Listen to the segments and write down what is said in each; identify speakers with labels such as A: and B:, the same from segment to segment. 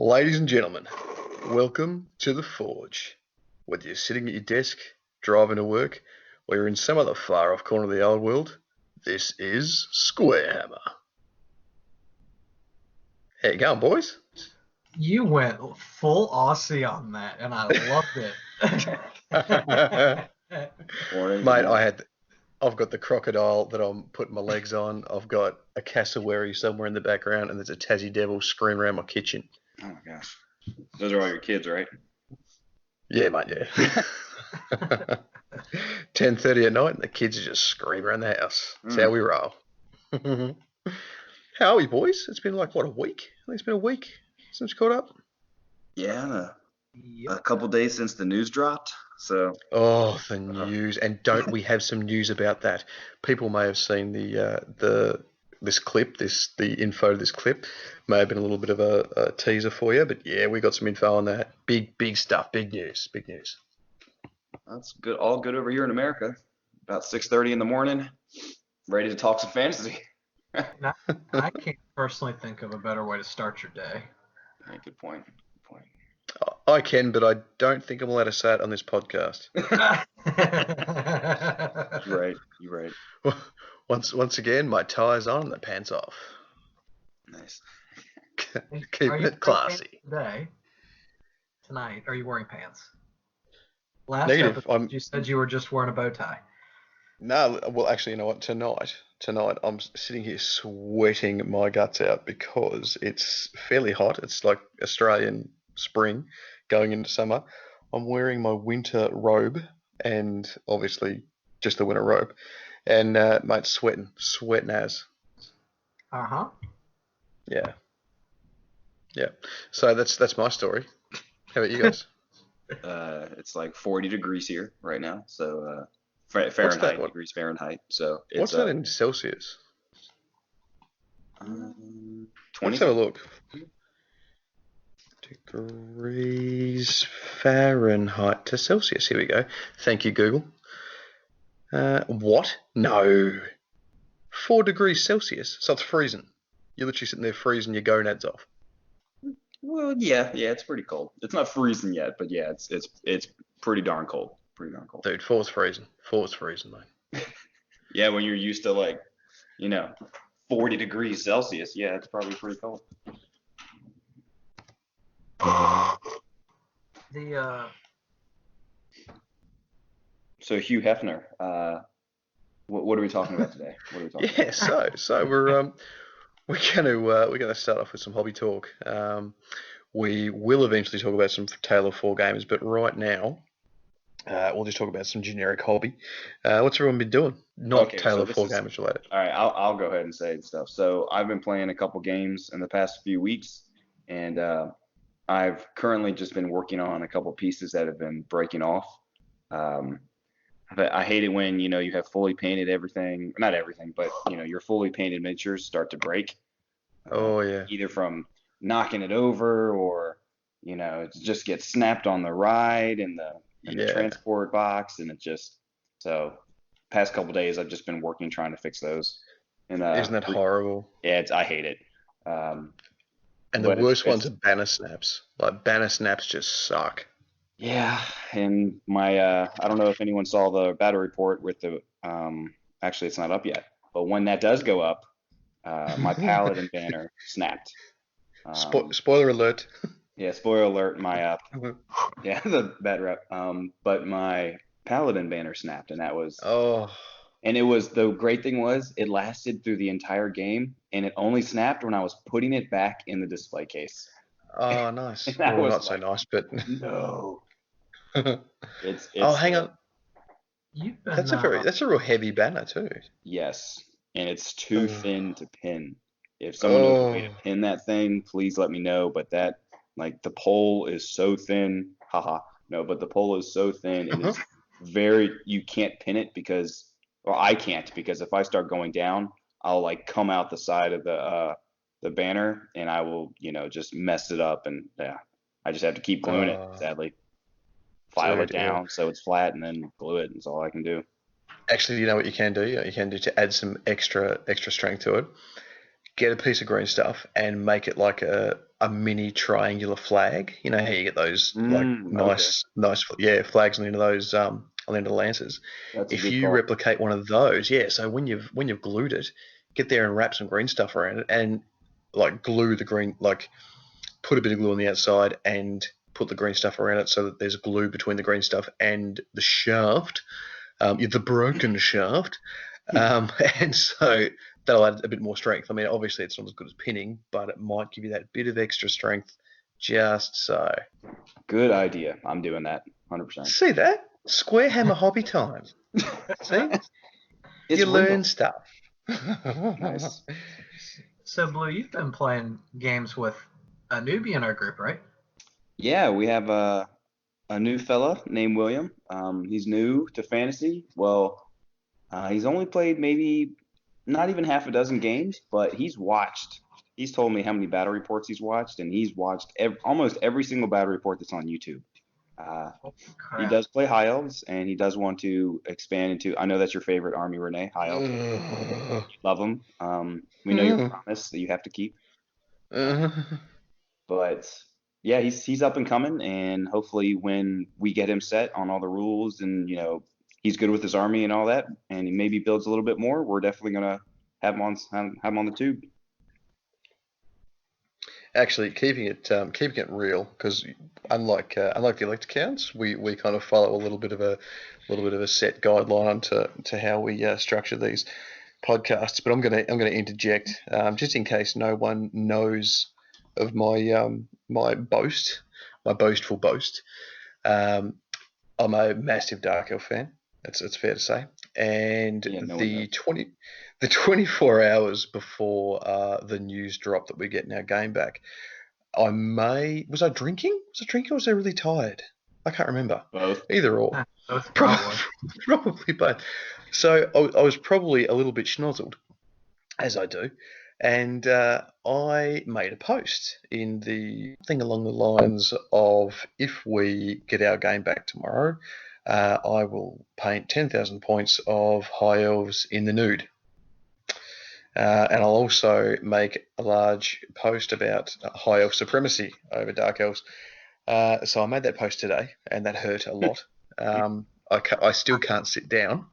A: Ladies and gentlemen, welcome to the Forge. Whether you're sitting at your desk, driving to work, or you're in some other far-off corner of the old world, this is SquareHammer. How you going, boys?
B: You went full Aussie on that, and I loved it.
A: Mate, I've got the crocodile that I'm putting my legs on. I've got a cassowary somewhere in the background, and there's a Tassie devil screaming around my kitchen.
C: Oh my gosh. Those are all your kids, right?
A: Yeah, mate, yeah. 10:30 at night, and the kids are just screaming around the house. That's how we roll. How are we, boys? It's been like, what, a week? I think it's been a week since we caught up.
C: Yeah, a couple days since the news dropped. So.
A: Oh, the news. And don't we have some news about that? People may have seen this clip, the info of this clip. May have been a little bit of a teaser for you, but yeah, we got some info on that. Big stuff, big news.
C: That's good. All good over here in America. About 6:30 in the morning, ready to talk some fantasy.
B: I can't personally think of a better way to start your day.
C: Yeah, good point.
A: I can, but I don't think I'm allowed to say it on this podcast.
C: You're right.
A: Once again, my tie's on and the pants off.
C: Nice.
A: Keeping it classy.
B: Tonight, are you wearing pants? Last
A: Negative.
B: episode, you said you were just wearing a bow tie.
A: No, well, actually, you know what? Tonight, I'm sitting here sweating my guts out because it's fairly hot. It's like Australian spring going into summer. I'm wearing my winter robe and obviously just the winter robe. And, mate, sweating as.
B: Uh-huh.
A: Yeah. So that's my story. How about you guys?
C: It's like 40 degrees here right now. So, Fahrenheit, degrees Fahrenheit. So it's,
A: what's that in Celsius?
C: 20.
A: Let's have a look. Degrees Fahrenheit to Celsius. Here we go. Thank you, Google. What? No. 4 degrees Celsius. So it's freezing. You're literally sitting there freezing your gonads off.
C: Well, yeah, it's pretty cold. It's not freezing yet, but yeah, it's pretty darn cold.
A: Dude, 4's freezing. 4's freezing, mate.
C: Yeah, when you're used to 40 degrees Celsius, yeah, it's probably pretty cold. So Hugh Hefner, what are we talking about today?
A: Yeah, so we're gonna start off with some hobby talk. We will eventually talk about some Tale of 4 games, but right now, we'll just talk about some generic hobby. What's everyone been doing? Not Tale of 4 games related.
C: All right, I'll go ahead and say stuff. So I've been playing a couple games in the past few weeks, and I've currently just been working on a couple pieces that have been breaking off. I hate it when, you have fully painted everything, not everything, but, your fully painted miniatures start to break.
A: Oh, yeah.
C: Either from knocking it over or, it just gets snapped on the ride in the transport box. And so past couple days, I've just been working trying to fix those. And
A: isn't that horrible?
C: Yeah, I hate it.
A: And the worst ones are banner snaps. Like, banner snaps just suck.
C: Yeah, and I don't know if anyone saw the battle report with the, actually it's not up yet, but when that does go up, my paladin banner snapped.
A: Spoiler alert.
C: Yeah, spoiler alert, the bad rep. But my paladin banner snapped, and that was, and the great thing was, it lasted through the entire game, and it only snapped when I was putting it back in the display case.
A: Oh, nice. Well, not so nice, but
C: no. It's
A: hang on. That's a real heavy banner too.
C: Yes, and it's too thin to pin. If someone knows a way to pin that thing, please let me know. But that, the pole is so thin. No, but the pole is so thin and it's you can't pin it I can't, because if I start going down, I'll come out the side of the banner and I will, just mess it up, and I just have to keep gluing it, sadly. File it down so it's flat and then glue it. That's all I can do.
A: Actually, you know what you can do? You can do to add some extra strength to it? get a piece of green stuff and make it like a mini triangular flag. You know how you get those like
C: Okay.
A: nice flags on the end of those on the end of the lances.
C: That's a
A: If
C: good
A: you
C: call.
A: replicate one of those, so when you've glued it, get there and wrap some green stuff around it and like glue the green, like put a bit of glue on the outside and put the green stuff around it so that there's glue between the green stuff and the shaft, the broken shaft. And so that'll add a bit more strength. I mean, obviously it's not as good as pinning, but it might give you that bit of extra strength just so.
C: Good idea. I'm doing that 100%.
A: See that? SquareHammer hobby time. See?
C: It's
A: You learn
C: real.
A: stuff.
C: Nice.
B: So, Blue, you've been playing games with a newbie in our group, right?
C: Yeah, we have a new fella named William. He's new to fantasy. Well, he's only played maybe not even half a dozen games, but he's watched. He's told me how many battle reports he's watched, and he's watched almost every single battle report that's on YouTube.
B: Holy
C: He
B: crap.
C: does play high elves, and he does want to expand into. I know that's your favorite army, Rene. High elves. You love them. We know your promise that you have to keep. But yeah, he's up and coming, and hopefully when we get him set on all the rules and he's good with his army and all that, and he maybe builds a little bit more, we're definitely gonna have him on the tube.
A: Actually, keeping it real, because unlike the elect accounts, we kind of follow a little bit of a set guideline to how we structure these podcasts. But I'm gonna interject just in case no one knows of my boastful boast. I'm a massive Dark Elf fan. It's fair to say. And
C: Yeah, no one
A: the
C: knows.
A: 24 hours before the news drop that we get in our game back, was I drinking? Was I drinking or was I really tired? I can't remember.
C: Both.
A: Either or.
B: Both
A: Probably,
B: probably.
A: probably both. So I was probably a little bit schnozzled, as I do, and I made a post in the thing along the lines of, if we get our game back tomorrow, I will paint 10,000 points of High Elves in the nude. And I'll also make a large post about High Elf supremacy over Dark Elves. So I made that post today, and that hurt a lot. I still can't sit down.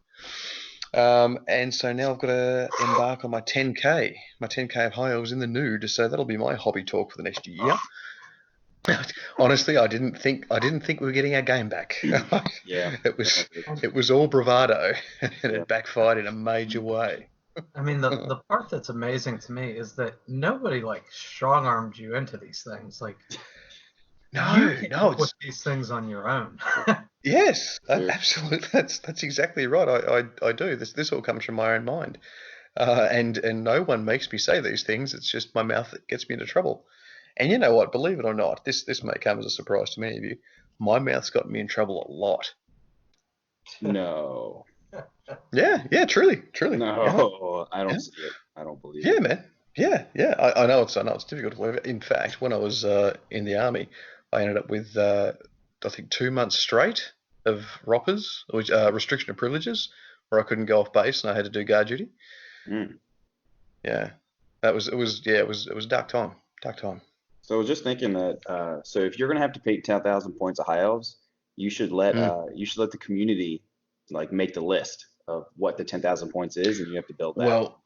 A: And so now I've got to embark on my 10K of High Elves in the nude. So that'll be my hobby talk for the next year. Honestly, I didn't think we were getting our game back.
C: Yeah.
A: It was all bravado, and
C: Yeah.
A: it backfired in a major way.
B: I mean, the part that's amazing to me is that nobody like strong-armed you into these things. Like, you came up with these things on your own.
A: Yes, absolutely. That's exactly right. I do. This all comes from my own mind, and no one makes me say these things. It's just my mouth that gets me into trouble. And you know what? Believe it or not, this may come as a surprise to many of you. My mouth's got me in trouble a lot.
C: No.
A: Yeah, truly.
C: No, I don't
A: Yeah.
C: see it. I don't believe
A: Yeah,
C: it.
A: man. Yeah. I know it's difficult to believe. In fact, when I was in the army, I ended up with I think 2 months straight of ROPers, which restriction of privileges, where I couldn't go off base and I had to do guard duty.
C: Mm.
A: Yeah, it was a dark time.
C: So I was just thinking that so if you're gonna have to pay 10,000 points of high elves, you should let the community like make the list of what the 10,000 points is, and you have to build that.
A: Well,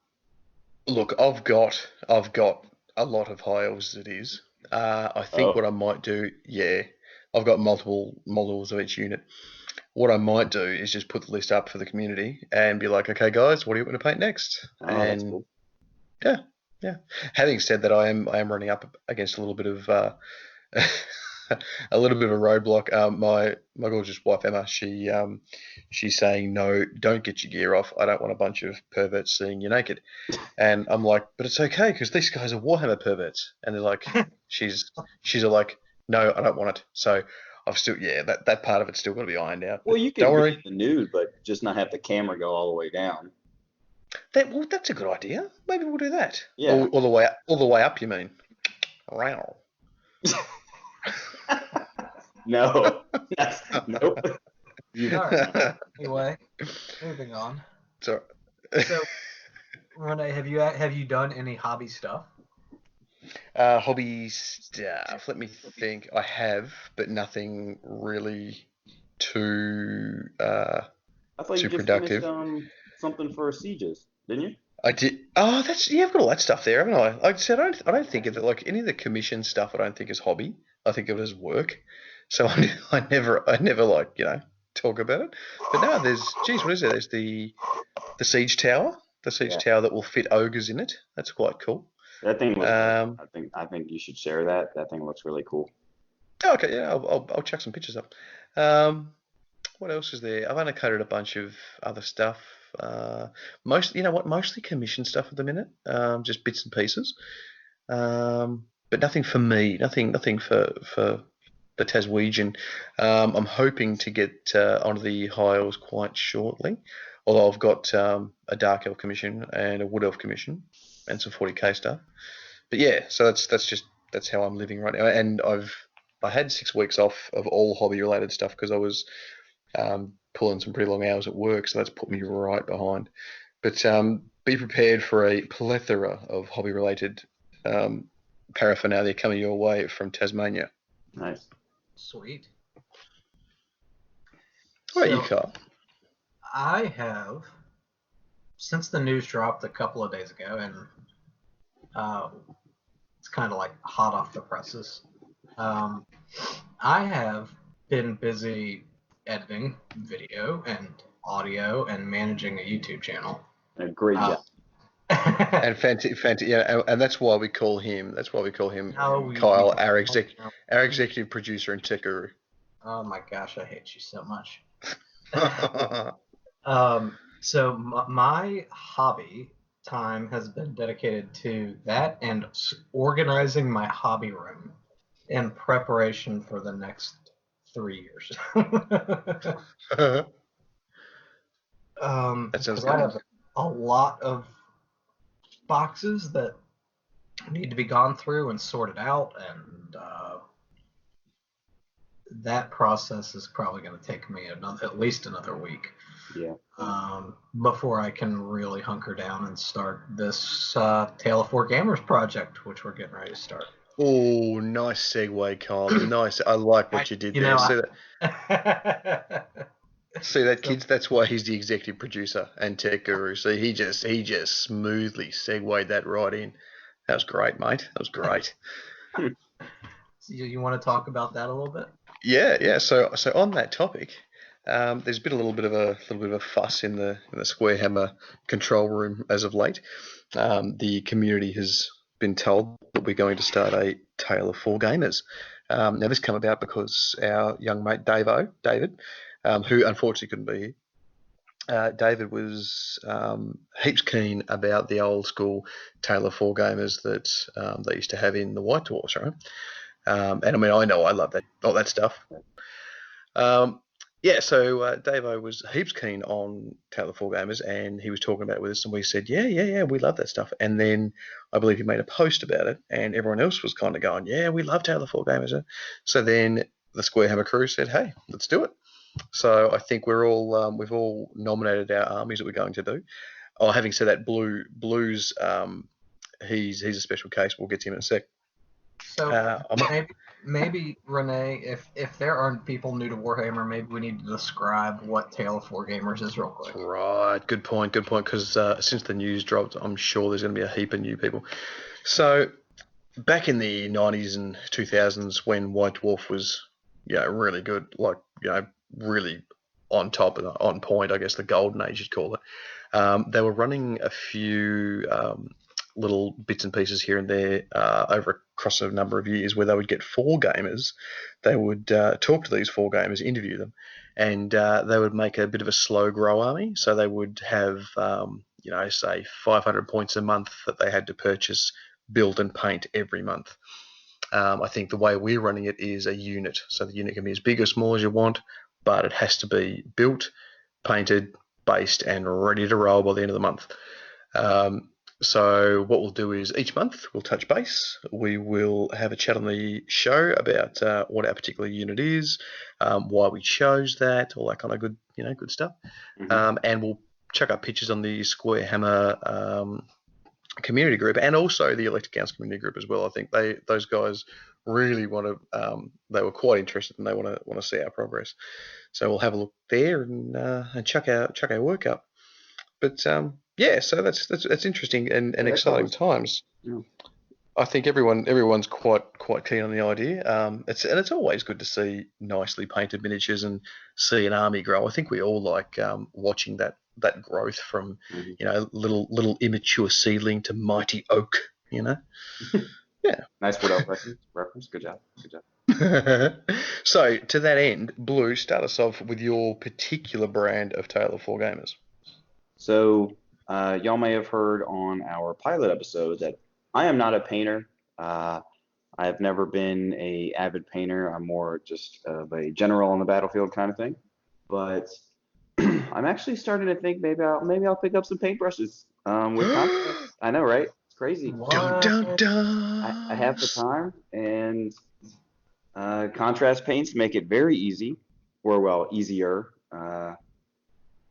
A: look, I've got a lot of high elves as it is. I think what I might do, I've got multiple models of each unit. What I might do is just put the list up for the community and be like, okay, guys, what do you want to paint next?
C: That's cool.
A: Yeah. Having said that, I am running up against a little bit of a roadblock. My gorgeous wife Emma, she's saying, no, don't get your gear off. I don't want a bunch of perverts seeing you naked. And I'm like, but it's okay because these guys are Warhammer perverts. And they're like, she's like, no, I don't want it. So I've still, that part of it's still got to be ironed out.
C: Well, you can
A: don't
C: be
A: worry.
C: in the nude, but just not have the camera go all the way down.
A: That's a good idea. Maybe we'll do that.
C: Yeah.
A: All the way up, you mean? Wow.
C: No. Nope.
B: All right. Anyway, moving on.
A: So,
B: Rene, have you done any hobby stuff?
A: Hobby stuff. Let me think. I have, but nothing really too
C: I thought you
A: too
C: just finished
A: productive.
C: something for Sieges, didn't you?
A: I did. Oh, that's yeah. I've got all that stuff there, haven't I? Like I said, I don't think of it like any of the commission stuff. I don't think is hobby. I think of it as work. So I never like talk about it. But no, geez, what is it? There's the siege tower,
C: Yeah.
A: that will fit ogres in it. That's quite cool.
C: That thing looks great.
A: Um,
C: I think you should share that. That thing looks really cool.
A: oh, okay, yeah, I'll chuck some pictures up. Um, what else is there? I've annotated a bunch of other stuff. You know what? Mostly commission stuff at the minute. Just bits and pieces. But nothing for me. Nothing for the Taswegian. I'm hoping to get onto the high elves quite shortly. Although I've got a dark elf commission and a wood elf commission and some 40k stuff. But yeah, so that's how I'm living right now. And I had 6 weeks off of all hobby related stuff because I was pulling some pretty long hours at work, so that's put me right behind. But be prepared for a plethora of hobby related um, paraphernalia coming your way from Tasmania.
C: Nice.
B: Sweet.
A: What about you,
B: So
A: Carl?
B: I have, since the news dropped a couple of days ago, and uh, it's kind of like hot off the presses. Um, I have been busy editing video and audio and managing a YouTube channel.
C: A great
B: Uh,
C: job.
A: And yeah, and that's why we call him. That's why we call him
B: no, we
A: Kyle,
B: don't.
A: our executive producer and tech guru.
B: Oh my gosh, I hate you so much.
A: uh,
B: So my hobby time has been dedicated to that and organizing my hobby room in preparation for the next 3 years.
A: that sounds
B: Because I
A: good.
B: have a lot of boxes that need to be gone through and sorted out, and that process is probably going to take me at least another week.
C: Yeah.
B: Before I can really hunker down and start this Tale of Four Gamers project, which we're getting ready to start.
A: Oh, nice segue, Kyle. Nice. I like what you did there. See that? See that,
B: So,
A: kids? That's why he's the executive producer and tech guru. So he just smoothly segued that right in. That was great, mate. That was great.
B: so you want to talk about that a little bit?
A: Yeah. So on that topic, there's been a little bit of a fuss in the SquareHammer control room as of late. The community has been told that we're going to start a Tale of Four Gamers. Now this came about because our young mate David, who unfortunately couldn't be here. David was heaps keen about the old school Tale of Four Gamers that they used to have in the White Dwarfs, right? And I mean, I know I love all that stuff. Yeah, so Davo was heaps keen on Tale of Four Gamers, and he was talking about it with us, and we said, yeah, we love that stuff. And then I believe he made a post about it, and everyone else was kind of going, yeah, we love Tale of Four Gamers. So then the SquareHammer crew said, hey, let's do it. So I think we've all nominated our armies that we're going to do. Oh, having said that, Blues, he's a special case. We'll get to him in a sec.
B: So maybe Rene, if there aren't people new to Warhammer, maybe we need to describe what Tale of Four Gamers is real quick.
A: Right, good point. Because since the news dropped, I'm sure there's going to be a heap of new people. So back in the 90s and 2000s, when White Dwarf was, really good, like really on top and on point, I guess the golden age you'd call it. They were running a few little bits and pieces here and there across a number of years where they would get four gamers. They would talk to these four gamers, interview them, and they would make a bit of a slow grow army. So they would have, say 500 points a month that they had to purchase, build, and paint every month. I think the way we're running it is a unit. So the unit can be as big or small as you want, but it has to be built, painted, based, and ready to roll by the end of the month. So what we'll do is each month we'll touch base. We will have a chat on the show about what our particular unit is, why we chose that, all that kind of good stuff. And we'll chuck up pictures on the SquareHammer community group and also the Electric Counts community group as well. I think those guys really want to. They were quite interested and they want to see our progress. So we'll have a look there and chuck our work up. But yeah, so that's interesting and exciting times.
C: Yeah.
A: I think everyone's quite keen on the idea. It's always good to see nicely painted miniatures and see an army grow. I think we all like watching that growth from little immature seedling to mighty oak. Yeah.
C: Nice Wood Elf reference. Good job.
A: So to that end, Blue, start us off with your particular brand of Tale of Four Gamers.
C: So y'all may have heard on our pilot episode that I am not a painter. I have never been a avid painter. I'm more just of a general on the battlefield kind of thing. But I'm actually starting to think maybe I'll pick up some paintbrushes with contrast. I know, right? It's crazy.
A: Dun, dun, dun.
C: I have the time, and contrast paints make it very easy, or well, easier.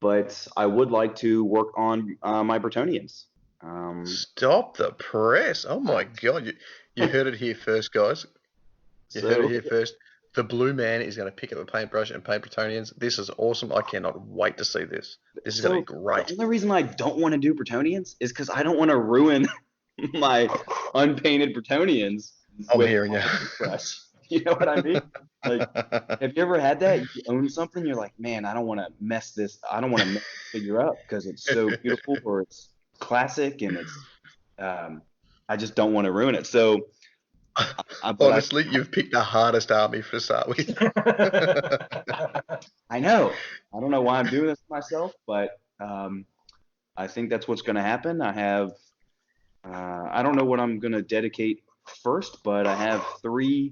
C: But I would like to work on my Bretonians.
A: Stop the press! Oh my God, you heard it here first, guys. Heard it here first. The Blue Man is going to pick up a paintbrush and paint Bretonians. This is awesome. I cannot wait to see this. This is going to be great.
C: The only reason I don't want to do Bretonians is because I don't want to ruin my unpainted Bretonians.
A: I'm hearing you.
C: Paintbrush. You know what I mean? Like, have you ever had that? You own something, you're like, man, I don't want to mess this. I don't want to mess this figure up because it's so beautiful or it's classic and it's. I just don't want to ruin it. So.
A: Honestly, you've picked the hardest army to start with.
C: I know. I don't know why I'm doing this to myself, but I think that's what's going to happen. I have. I don't know what I'm going to dedicate first, but I have 3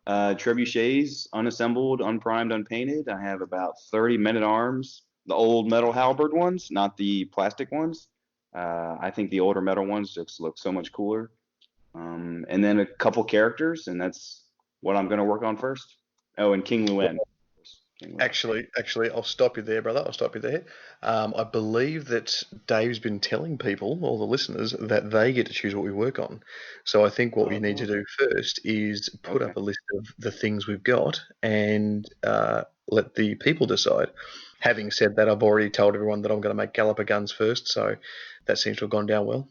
C: trebuchets, unassembled, unprimed, unpainted. I have about 30 men-at-arms, the old metal halberd ones, not the plastic ones. I think the older metal ones just look so much cooler. And then a couple characters, and that's what I'm going to work on first. Oh, and King Luen.
A: Actually, I'll stop you there, brother. I'll stop you there. I believe that Dave's been telling people, all the listeners, that they get to choose what we work on. So I think what we need to do first is put up a list of the things we've got and let the people decide. Having said that, I've already told everyone that I'm going to make Galloper guns first, so that seems to have gone down well.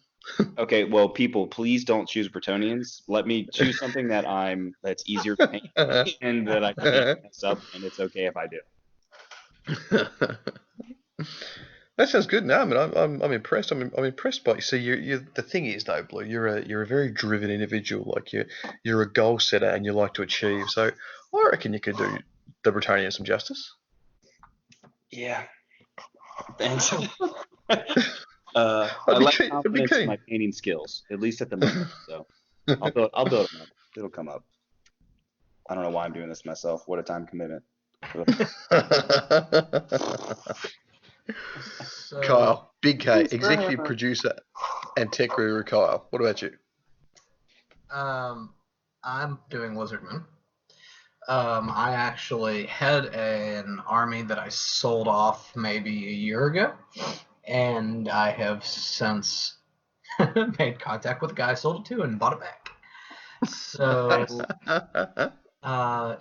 C: Okay, well, people, please don't choose Bretonians. Let me choose something that's easier to paint and that I can mess up, and it's okay if I do.
A: That sounds good. No, I mean, I'm impressed. I'm impressed by you. See, you. The thing is, though, Blue, you're a very driven individual. Like you're a goal setter, and you like to achieve. So I reckon you could do the Bretonians some justice.
C: Yeah. Thanks. I lack confidence in my painting skills, at least at the moment. So I'll build them up. It'll come up. I don't know why I'm doing this myself. What a time commitment.
A: Kyle, Big K, executive producer and tech guru Kyle. What about you?
B: I'm doing Lizardman. I actually had an army that I sold off maybe a year ago. And I have since made contact with the guy I sold it to and bought it back. So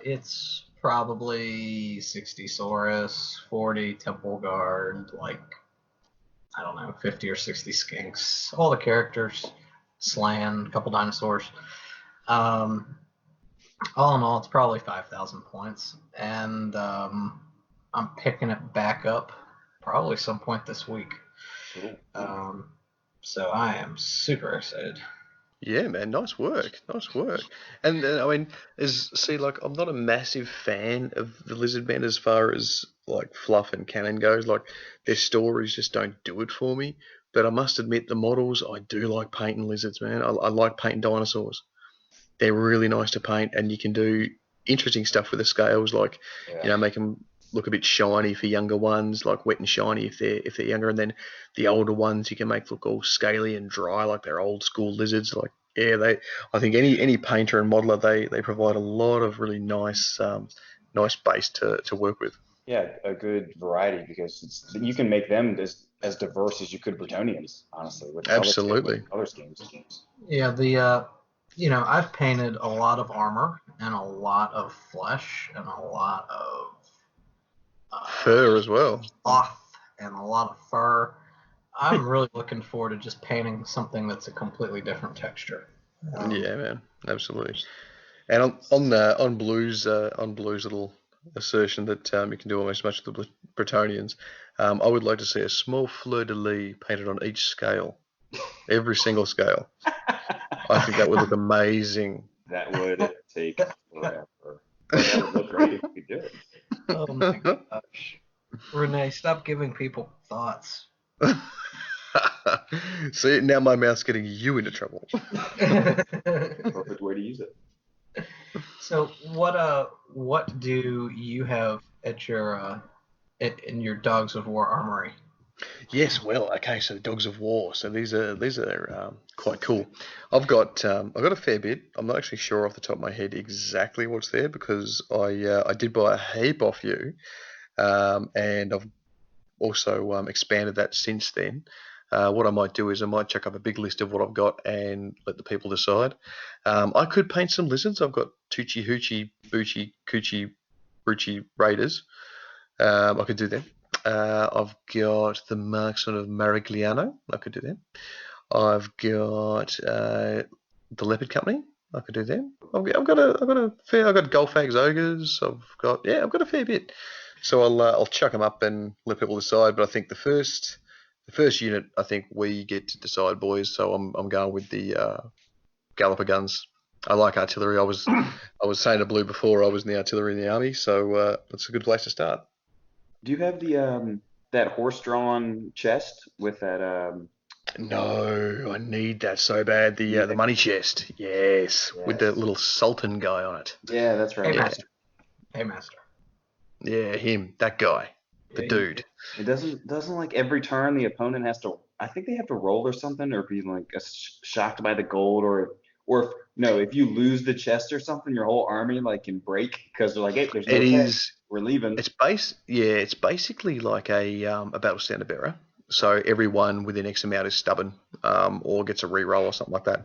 B: it's probably 60 Saurus, 40 Temple Guard, like, I don't know, 50 or 60 Skinks, all the characters, Slan, a couple dinosaurs. All in all, it's probably 5,000 points. And I'm picking it back up probably some point this week.
C: Cool.
B: So I am super excited.
A: Yeah, man, nice work. And I mean, I'm not a massive fan of the Lizardmen as far as like fluff and canon goes. Like their stories just don't do it for me. But I must admit, the models, I do like painting lizards, man. I like painting dinosaurs. They're really nice to paint, and you can do interesting stuff with the scales, like make them look a bit shiny for younger ones, like wet and shiny if they're younger, and then the older ones you can make look all scaly and dry like they're old school lizards. Like I think any painter and modeler they provide a lot of really nice base to work with.
C: Yeah, a good variety because you can make them as diverse as you could Bretonians, honestly, with
A: Absolutely.
C: color schemes.
B: Yeah, I've painted a lot of armor and a lot of flesh and a lot of
A: Fur as well.
B: cloth and a lot of fur. I'm really looking forward to just painting something that's a completely different texture.
A: Yeah, man, absolutely. And on Blue's little assertion that you can do almost as much with the Bretonians, I would like to see a small fleur de lis painted on each scale, every single scale. I think that would look amazing.
C: That would take forever. But that would look great if you could do it.
B: Oh my gosh. Rene, stop giving people thoughts.
A: See, now my mouth's getting you into trouble.
C: Perfect way to use it.
B: So what do you have at your in your Dogs of War armory?
A: Yes, well, okay. So Dogs of War. So these are quite cool. I've got a fair bit. I'm not actually sure off the top of my head exactly what's there because I did buy a heap off you, and I've also expanded that since then. What I might do is I might chuck up a big list of what I've got and let the people decide. I could paint some lizards. I've got Tucci, Hoochie, Bucci, Coochie, Brucci Raiders. I could do them. I've got the Marksman of Marigliano. I could do them. I've got the Leopard Company. I could do them. I've got a fair. I've got Golfags Ogres. I've got a fair bit. So I'll chuck them up and let people decide. But I think the first unit, I think we get to decide, boys. So I'm going with the Galloper guns. I like artillery. I was saying to Blue before I was in the artillery in the army, so it's a good place to start.
C: Do you have the that horse-drawn chest with that?
A: No, I need that so bad. The money chest, yes, with the little Sultan guy on it.
C: Yeah, that's right.
B: Paymaster.
A: Yeah, him, that guy, the dude.
C: It doesn't like every turn the opponent has to. I think they have to roll or something, or be like shocked by the gold, if you lose the chest or something, your whole army like can break because they're like, hey, there's no chest. We're leaving.
A: It's basically like a battle standard bearer. So everyone within X amount is stubborn, or gets a reroll or something like that.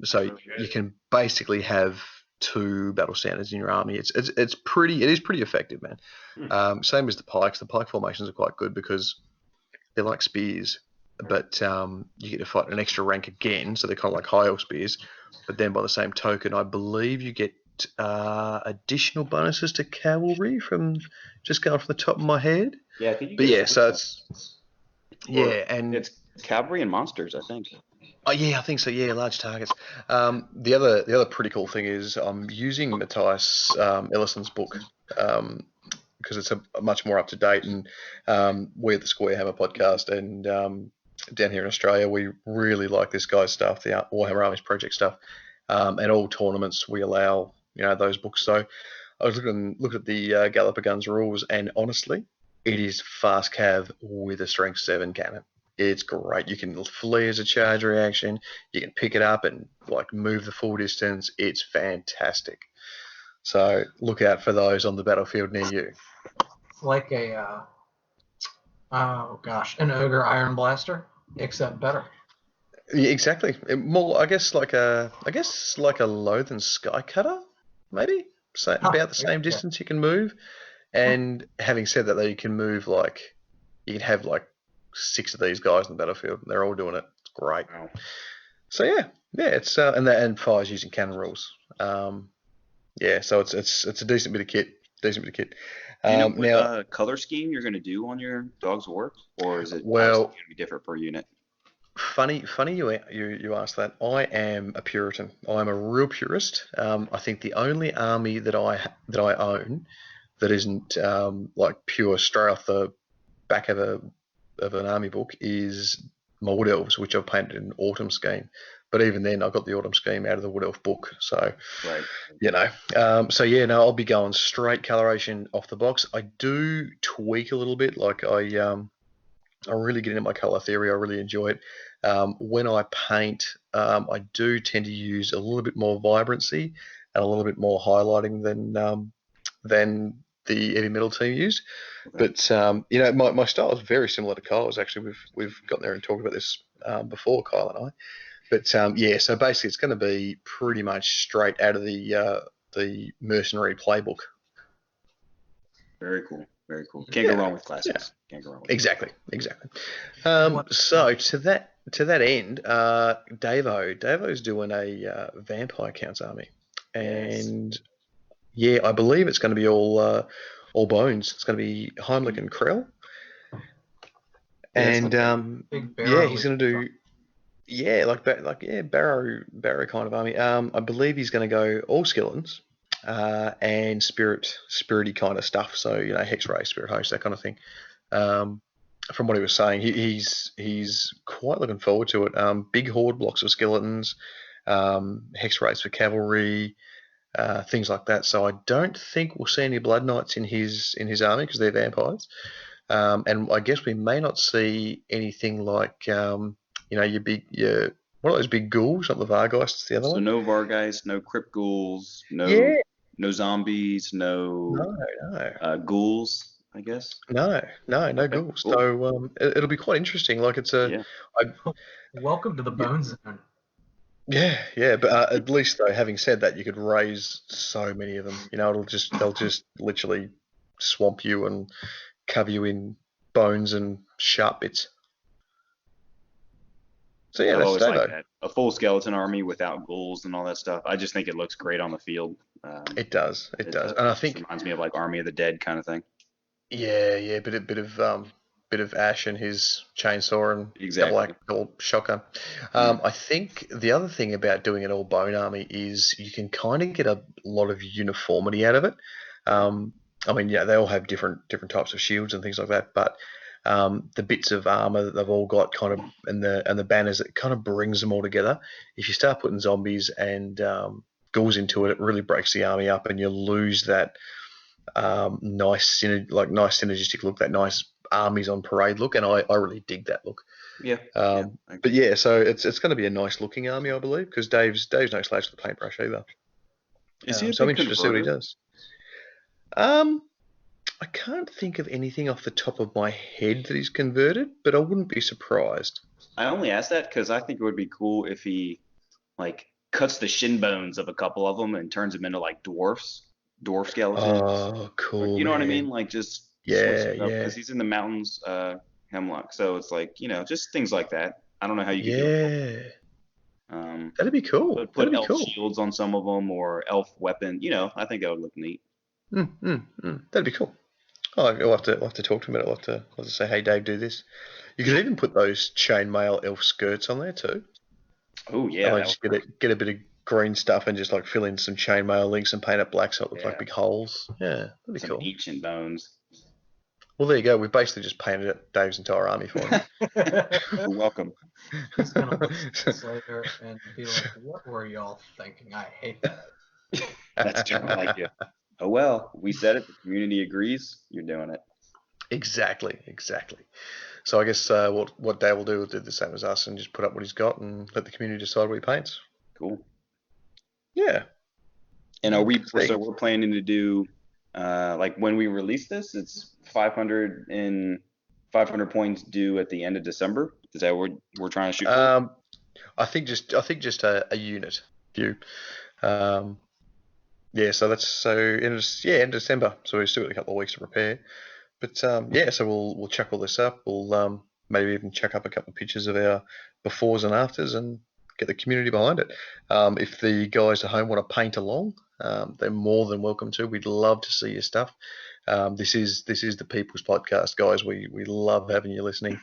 A: So you can basically have 2 battle standards in your army. It is pretty effective, man. Same as the pikes. The pike formations are quite good because they're like spears, but you get to fight an extra rank again. So they're kind of like high elf spears. But then by the same token, I believe you get additional bonuses to cavalry from just going from the top of my head.
C: Yeah, I think you
A: but
C: get
A: yeah, so it's and
C: it's cavalry and monsters, I think.
A: Oh yeah, I think so. Yeah, large targets. The other pretty cool thing is I'm using Matthias Ellison's book because it's a much more up to date, and we're the SquareHammer podcast, and down here in Australia we really like this guy's stuff, the Warhammer Armies Project stuff, and all tournaments we allow those books. So I was looking at the Galloper Guns rules, and honestly, it is fast cav with a strength 7 cannon. It's great. You can flee as a charge reaction. You can pick it up and like move the full distance. It's fantastic. So look out for those on the battlefield near you.
B: It's like an ogre iron blaster, except better.
A: Yeah, exactly. More, I guess, like a Loathen Sky Cutter, maybe. So about the same distance you can move. And having said that, though, you can move you can have 6 of these guys on the battlefield. They're all doing it. It's great.
C: Wow.
A: So yeah, it's and fires using cannon rules. So it's a decent bit of kit.
C: Do you know what color scheme you're going to do on your Dogs of War, or is it going to be different per unit?
A: Funny you asked that. I am a Puritan. I'm a real purist. I think the only army that I own that isn't like pure straight off the back of an army book is my Wood Elves, which I've painted in Autumn scheme. But even then, I got the Autumn scheme out of the Wood Elf book. So,
C: right.
A: I'll be going straight coloration off the box. I do tweak a little bit. Like I really get into my color theory. I really enjoy it. When I paint, I do tend to use a little bit more vibrancy and a little bit more highlighting than the heavy metal team used.
C: Okay.
A: But my style is very similar to Kyle's. Actually, we've gotten there and talked about this before, Kyle and I. But so basically, it's going to be pretty much straight out of the mercenary playbook.
C: Very cool. Very cool. Can't go wrong with classics. Can't go wrong with
A: Exactly. So to that end, Davo's doing a vampire counts army, and I believe it's going to be all bones. It's going to be Heimlich and Krell, and he's going to do Barrow kind of army. I believe he's going to go all skeletons, and spirity kind of stuff. So hex ray, spirit host, that kind of thing. From what he was saying, he's quite looking forward to it. Big horde blocks of skeletons, hex rays for cavalry, things like that. So I don't think we'll see any blood knights in his army because they're vampires. And I guess we may not see anything like what are those big ghouls, not the Vargeists, the other one.
C: So no Vargeist, no crypt ghouls, no zombies, no ghouls. I guess.
A: No ghouls. Cool. So it'll be quite interesting. Like it's
B: welcome to the Bone Zone.
A: Yeah, but at least though, having said that, you could raise so many of them. They'll just literally swamp you and cover you in bones and sharp bits. So
C: I always like that. A full skeleton army without ghouls and all that stuff. I just think it looks great on the field.
A: It does, and I think
C: it reminds me of like Army of the Dead kind of thing.
A: Yeah, bit of Ash and his chainsaw and double shotgun. I think the other thing about doing an all bone army is you can kind of get a lot of uniformity out of it. They all have different types of shields and things like that, but the bits of armor that they've all got kind of and the banners, it kind of brings them all together. If you start putting zombies and ghouls into it, it really breaks the army up, and you lose that nice synergistic look, that nice armies on parade look, and I really dig that look. So it's going to be a nice looking army, I believe, because Dave's no slouch with the paintbrush either. So I'm interested to see what he does. I can't think of anything off the top of my head that he's converted, but I wouldn't be surprised.
C: I only asked that because I think it would be cool if he cuts the shin bones of a couple of them and turns them into like dwarf skeletons.
A: Oh, cool.
C: You know what I mean? Like just switch it up because he's in the mountains, Hemlock. So it's like just things like that. I don't know how you could do it.
A: That'd be cool.
C: Put elf shields on some of them or elf weapon. I think that would look neat.
A: That'd be cool. I'll have to talk to him about it. I'll have to say, hey, Dave, do this. You could even put those chainmail elf skirts on there too.
C: Oh yeah.
A: Just get a bit of green stuff and just like fill in some chainmail links and paint it black so it looks like big holes. Yeah, that'd be
C: some
A: cool.
C: Ancient bones.
A: Well, there you go. We've basically just painted Dave's entire army for him.
C: You're welcome.
B: He's gonna look at this later and be like, "What were y'all thinking? I hate that."
C: That's just like you. Oh well, we said it. The community agrees. You're doing it.
A: Exactly. So I guess what Dave will do the same as us and just put up what he's got and let the community decide what he paints.
C: Cool.
A: Yeah.
C: And we're planning to do when we release this, it's 500 points due at the end of December. Is that what we're trying to shoot for?
A: I think just a unit due. So that's end of December. So we've still got a couple of weeks to prepare. But so we'll chuck all this up. We'll maybe even chuck up a couple of pictures of our befores and afters and get the community behind it. If the guys at home want to paint along, they're more than welcome to. We'd love to see your stuff. This is the People's Podcast, guys. We love having you listening.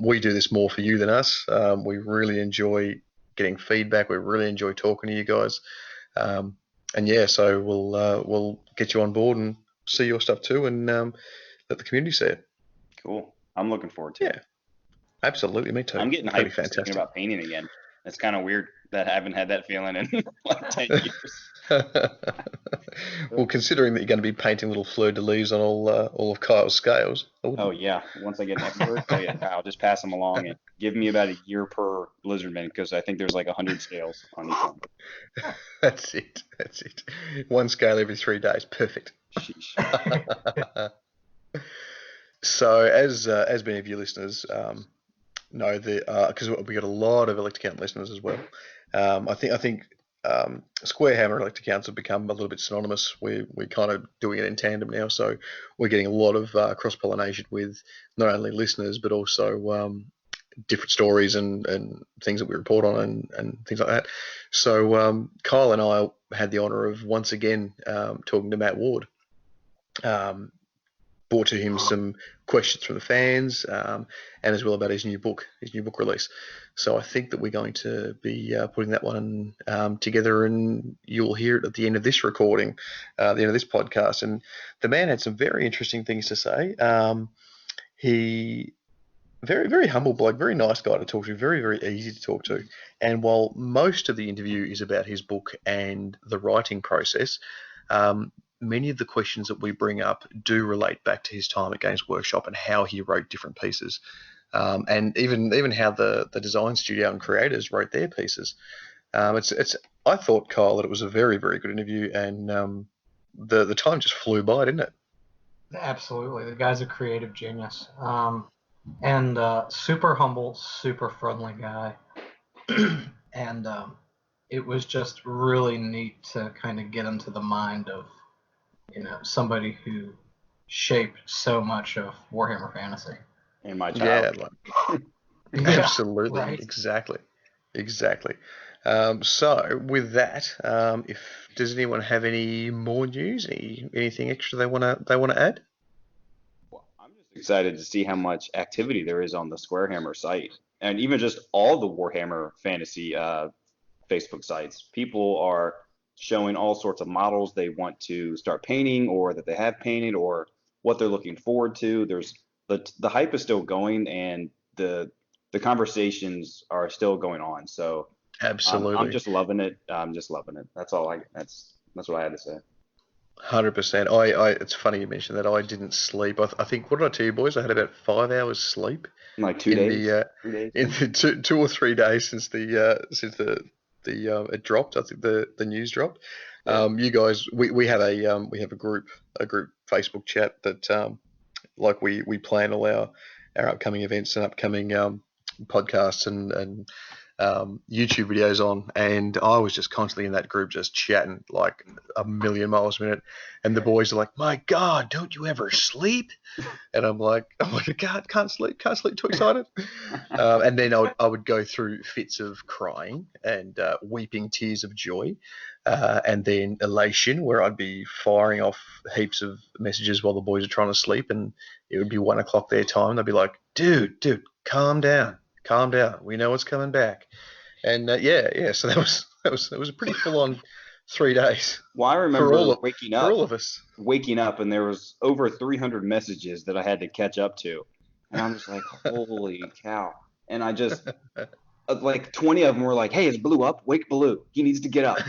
A: We do this more for you than us. We really enjoy getting feedback. We really enjoy talking to you guys. So we'll get you on board and see your stuff too, and let the community see it.
C: Cool. I'm looking forward to it.
A: Yeah, absolutely. Me too.
C: I'm getting hyped thinking about painting again. It's kind of weird that I haven't had that feeling in like 10 years.
A: Well, considering that you're going to be painting little fleur-de-lis on all of Kyle's scales.
C: Oh yeah, once I get an expert, I'll just pass them along and give me about a year per Lizardman because I think there's like 100 scales on each one.
A: That's it. One scale every 3 days. Perfect.
C: Sheesh.
A: So as many of you listeners know, because we got a lot of Electrocount listeners as well. I think SquareHammer and Electrocounts have become a little bit synonymous. We're kind of doing it in tandem now, so we're getting a lot of cross pollination with not only listeners but also different stories and things that we report on and things like that. So Kyle and I had the honour of once again talking to Matt Ward. Brought to him some questions from the fans, and as well about his new book release. So I think that we're going to be putting that one together, and you'll hear it at the end of this recording, the end of this podcast. And the man had some very interesting things to say. He very, very humble bloke, very nice guy to talk to, very, very easy to talk to. And while most of the interview is about his book and the writing process, many of the questions that we bring up do relate back to his time at Games Workshop and how he wrote different pieces, and even how the design studio and creators wrote their pieces. I thought, Kyle, that it was a very, very good interview, and the time just flew by, didn't it?
B: Absolutely. The guy's a creative genius. And super humble, super friendly guy. And it was just really neat to kind of get into the mind of, somebody who shaped so much of Warhammer Fantasy.
C: In my childhood.
A: Absolutely,
B: right.
A: exactly. So with that, does anyone have any more news, anything extra they wanna add?
C: Well, I'm just excited to see how much activity there is on the SquareHammer site, and even just all the Warhammer Fantasy Facebook sites. People are showing all sorts of models they want to start painting, or that they have painted, or what they're looking forward to. There's the hype is still going, and the conversations are still going on. So
A: Absolutely,
C: I'm just loving it. I'm just loving it. That's all that's what I had to say.
A: 100%. It's funny you mentioned that. I didn't sleep. I think, what did I tell you, boys? I had about 5 hours sleep
C: In like 2 days, 3 days.
A: in the 2 or 3 days since the it dropped. I think the news dropped.
C: Yeah.
A: You guys, we have a group Facebook chat that like we plan all our upcoming events and upcoming podcasts and YouTube videos on, and I was just constantly in that group just chatting like a million miles a minute, and the boys are like, "My God, don't you ever sleep?" And I'm like, can't sleep, too excited. And then I would go through fits of crying and weeping tears of joy, and then elation, where I'd be firing off heaps of messages while the boys are trying to sleep, and it would be 1 o'clock their time. And I'd be like, dude, calm down. We know what's coming back. And yeah. So that was a pretty full on 3 days.
C: Well, I remember
A: for all of us.
C: Waking up, and there was over 300 messages that I had to catch up to, and I'm just like, holy cow! And I just like 20 of them were like, "Hey, is Blue up? Wake Blue. He needs to get up.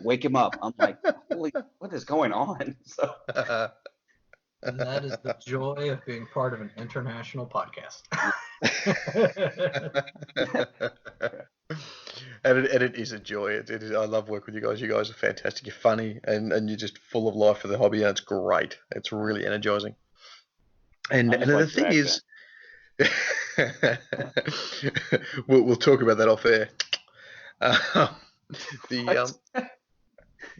C: Wake him up." I'm like, holy, what is going on? So.
B: And that is the joy of being part of an international podcast.
A: And it is a joy. It is. I love working with you guys. You guys are fantastic. You're funny, and you're just full of life for the hobby, and it's great. It's really energizing. And the thing is, we'll talk about that off air.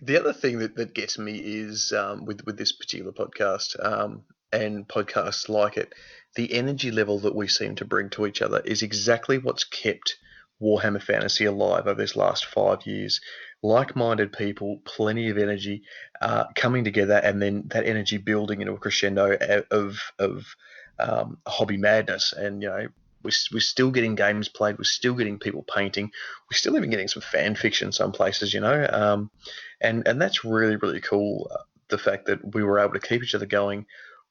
A: The other thing that gets me is with this particular podcast and podcasts like it, the energy level that we seem to bring to each other is exactly what's kept Warhammer Fantasy alive over this last 5 years. Like-minded people, plenty of energy coming together, and then that energy building into a crescendo of hobby madness. And we're still getting games played. We're still getting people painting. We're still even getting some fan fiction some places, and that's really, really cool. The fact that we were able to keep each other going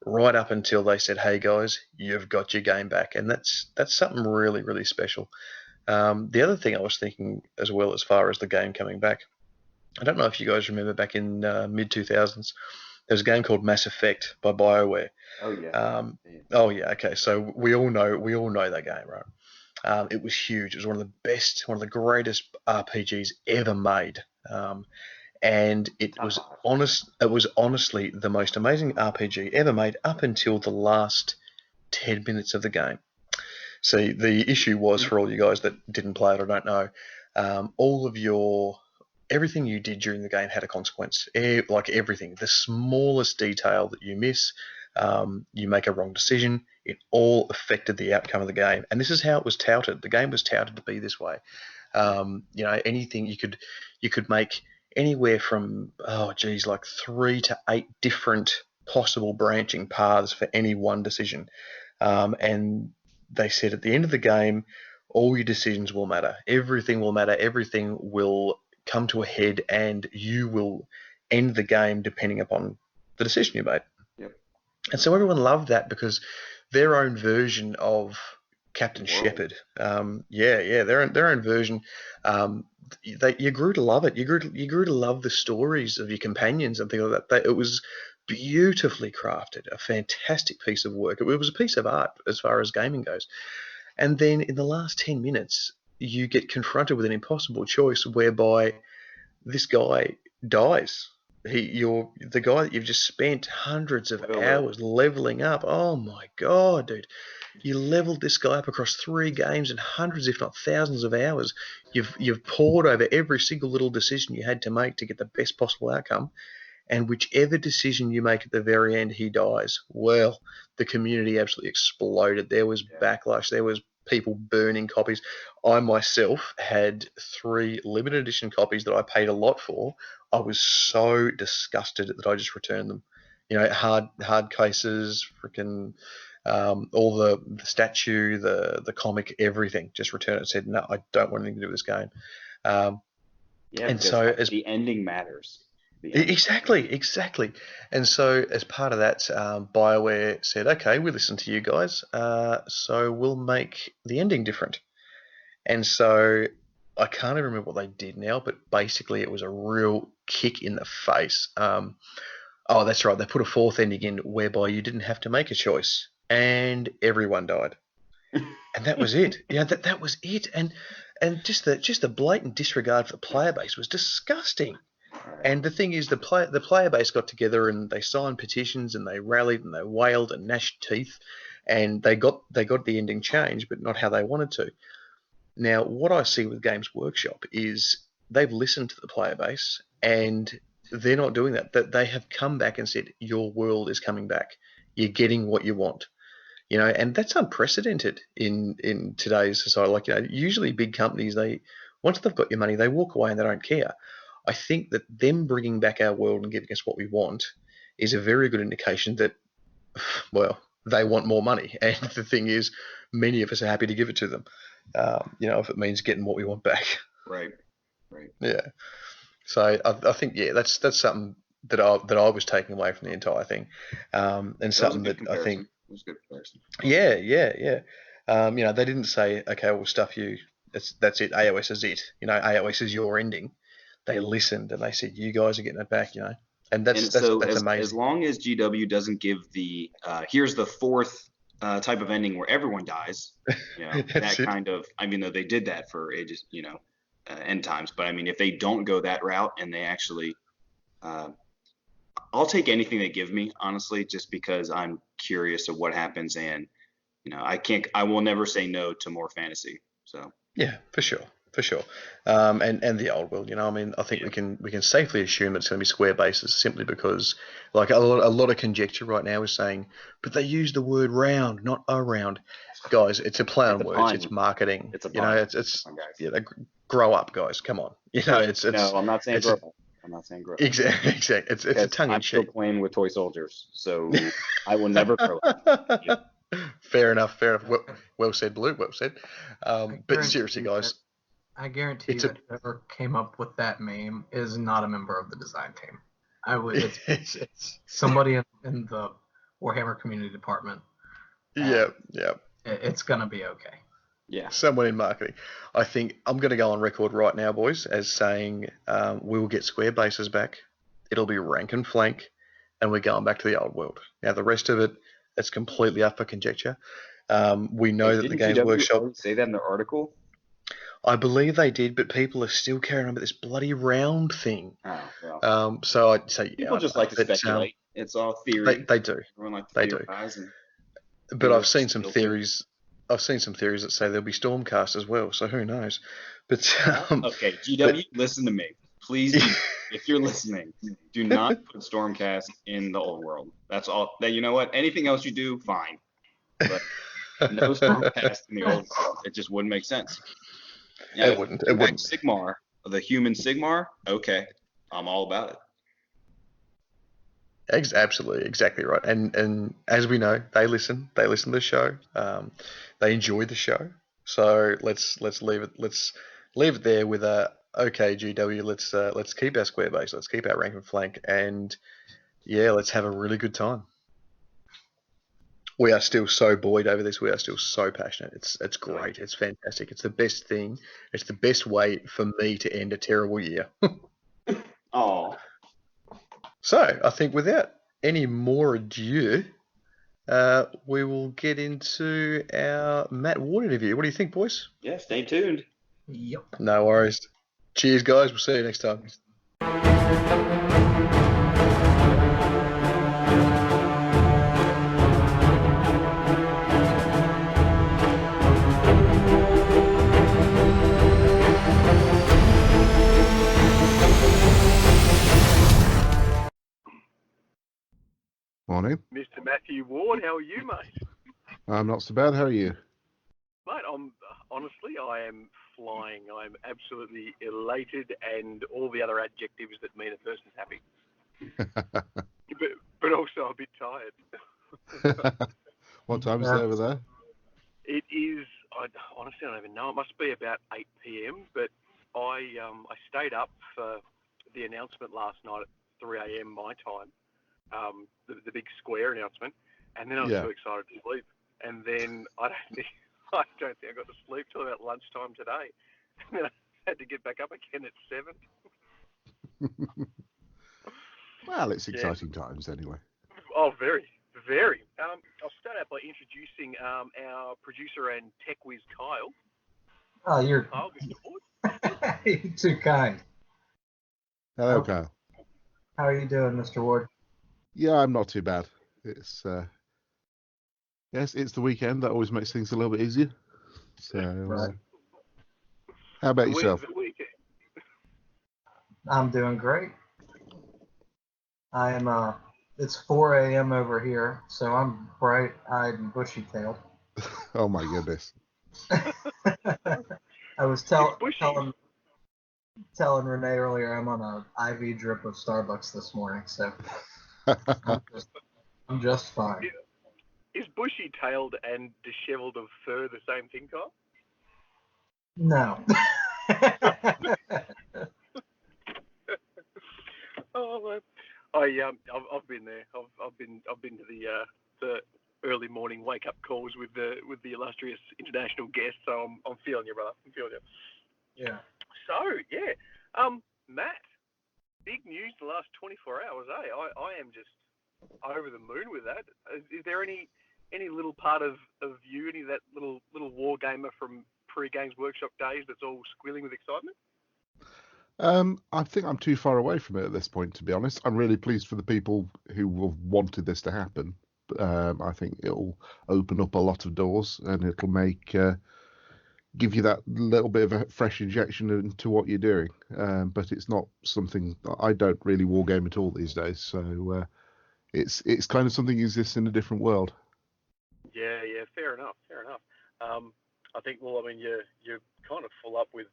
A: right up until they said, "Hey guys, you've got your game back," and that's something really, really special. The other thing I was thinking as well, as far as the game coming back, I don't know if you guys remember back in mid 2000s, there was a game called Mass Effect by BioWare.
C: Oh yeah.
A: Oh yeah. Okay. So we all know that game, right? It was huge. It was one of the best, one of the greatest RPGs ever made. and it was honestly the most amazing RPG ever made up until the last 10 minutes of the game. See, the issue was, for all you guys that didn't play it or don't know, all of everything you did during the game had a consequence. Like everything, the smallest detail that you miss, you make a wrong decision, it all affected the outcome of the game. And this is how it was touted. The game was touted to be this way. Anything you could make anywhere from like 3 to 8 different possible branching paths for any one decision. And they said at the end of the game, all your decisions will matter. Everything will matter. Everything will come to a head, and you will end the game depending upon the decision you made.
C: Yep.
A: And so everyone loved that because their own version of Captain Shepard, their own version. You grew to love it. You grew to love the stories of your companions and things like that. It was beautifully crafted, a fantastic piece of work. It was a piece of art as far as gaming goes. And then in the last 10 minutes, you get confronted with an impossible choice whereby this guy dies. The guy that you've just spent hundreds of hours leveling up. Oh my God, dude. You leveled this guy up across 3 games and hundreds, if not thousands of hours. You've poured over every single little decision you had to make to get the best possible outcome. And whichever decision you make at the very end, he dies. Well, the community absolutely exploded. There was backlash. There was people burning copies. I myself had 3 limited edition copies that I paid a lot for. I was so disgusted that I just returned them. Hard cases, freaking all the statue, the comic, everything. Just returned it. Said, no, I don't want anything to do with this game.
C: And so the ending matters.
A: Exactly. And so as part of that, BioWare said, okay, we listen to you guys, so we'll make the ending different. And so I can't even remember what they did now, but basically it was a real kick in the face. That's right, they put a 4th ending in whereby you didn't have to make a choice, and everyone died. And that was it. That was it. And just the blatant disregard for the player base was disgusting. And the thing is, the player base got together and they signed petitions and they rallied and they wailed and gnashed teeth, and they got the ending changed, but not how they wanted to. Now, what I see with Games Workshop is they've listened to the player base, and they're not doing that. That they have come back and said, your world is coming back. You're getting what you want. And that's unprecedented in today's society. Usually big companies, once they've got your money, they walk away and they don't care. I think that them bringing back our world and giving us what we want is a very good indication that, well, they want more money. And the thing is, many of us are happy to give it to them, if it means getting what we want back.
C: Right.
A: Yeah. So I think, that's something that I was taking away from the entire thing, and something that I think
C: it was a good comparison.
A: Yeah. They didn't say, okay, we'll stuff you. That's it. AOS is it. AOS is your ending. They listened and they said, you guys are getting it back, and that's amazing.
C: As long as GW doesn't give the here's the 4th type of ending where everyone dies, that kind of, though they did that for ages, end times, but if they don't go that route and they actually, I'll take anything they give me, honestly, just because I'm curious of what happens, and I will never say no to more fantasy. So
A: yeah, for sure. And the old world, I think we can safely assume it's going to be square bases, simply because, like, a lot of conjecture right now is saying, but they use the word round, not around. Guys, it's a play on words. It's marketing.
C: It's a pun.
A: Grow up, guys. Come on.
C: No, I'm not saying grow up. I'm not saying grow up.
A: Exactly. It's a tongue in cheek.
C: I'm still playing with toy soldiers, so I will never grow up. Yeah.
A: Fair enough. Well said, Blue. Well said. But seriously, guys,
B: I guarantee you that whoever came up with that meme is not a member of the design team. It's somebody in the Warhammer community department.
A: Yeah.
B: It's gonna be okay.
C: Yeah.
A: Someone in marketing. I think I'm going to go on record right now, boys, as saying we will get square bases back. It'll be rank and flank, and we're going back to the old world. Now, the rest of it, it's completely up for conjecture. We know that the Games Workshop
C: say that in their article.
A: I believe they did, but people are still carrying on with this bloody round thing.
C: Oh, well.
A: So I'd say yeah,
C: People
A: I
C: just
A: don't know.
C: like to
A: But
C: speculate. It's all
A: they
C: theory.
A: they do,
C: Everyone likes to
A: they do.
C: theorize, and
A: But I've
C: universe
A: seen
C: is
A: some
C: filtered.
A: theories. I've seen some theories that say there'll be Stormcast as well. So who knows? But
C: Okay,
A: but
C: GW, listen to me. Please do. If you're listening, do not put Stormcast in the old world. That's all. That you know what? Anything else you do, fine. But no Stormcast in the old world. It just wouldn't make sense. Now,
A: it
C: if
A: wouldn't.
C: you
A: It
C: bring back
A: wouldn't.
C: Sigmar, the human Sigmar, okay, I'm all about it.
A: Absolutely, exactly right. And as we know, they listen. They listen to the show. They enjoy the show. So let's leave it there with a okay, GW. Let's keep our square base. Let's keep our rank and flank, and yeah, let's have a really good time. We are still so buoyed over this. We are still so passionate. It's great. It's fantastic. It's the best thing. It's the best way for me to end a terrible year.
C: Oh,
A: So I think without any more ado, we will get into our Matt Ward interview. What do you think, boys?
C: yeah. Stay tuned.
B: Yep.
A: No worries. Cheers, guys. We'll see you next time.
D: Morning.
E: Mr. Matthew Ward, how are you, mate?
D: I'm not so bad. How are you?
E: Mate, honestly, I am flying. I'm absolutely elated, and all the other adjectives that mean a person's happy. but also a bit tired.
D: What time is it over there?
E: It is. Honestly, I don't even know. It must be about 8 p.m. But I stayed up for the announcement last night at 3 a.m. my time. The big Square announcement, and then I was too excited to sleep. And then I don't think I got to sleep till about lunchtime today. And then I had to get back up again at 7.
D: Well, it's exciting times anyway.
E: Oh, very, very. I'll start out by introducing our producer and tech whiz, Kyle.
B: Oh, you're
E: Kyle, Mr. Ward.
B: you're too kind.
D: Hello, Kyle.
B: How are you doing, Mr. Ward?
D: Yeah, I'm not too bad. It's yes, it's the weekend. That always makes things a little bit easier. So,
B: Right.
D: How about yourself?
E: The weekend.
B: I'm doing great. It's 4 a.m. over here, so I'm bright-eyed and bushy-tailed.
D: Oh my goodness.
B: I was telling Rene earlier I'm on a IV drip of Starbucks this morning, so I'm just fine.
E: Is bushy-tailed and dishevelled of fur the same thing, Kyle?
B: No.
E: Oh, well, I've been there. I've been to the early morning wake up calls with the illustrious international guests. So I'm feeling you, brother. I'm feeling you.
B: Yeah.
E: So yeah, Matt, big news the last 24 hours. I am just over the moon with that. Is there any little part of you, any of that little war gamer from pre-games workshop days that's all squealing with excitement?
D: I think I'm too far away from it at this point, to be honest. I'm really pleased for the people who have wanted this to happen. I think it'll open up a lot of doors, and it'll make give you that little bit of a fresh injection into what you're doing. But it's not something I don't really wargame at all these days. So it's kind of something that exists in a different world.
E: Yeah, fair enough. I think, well, I mean, you're kind of full up with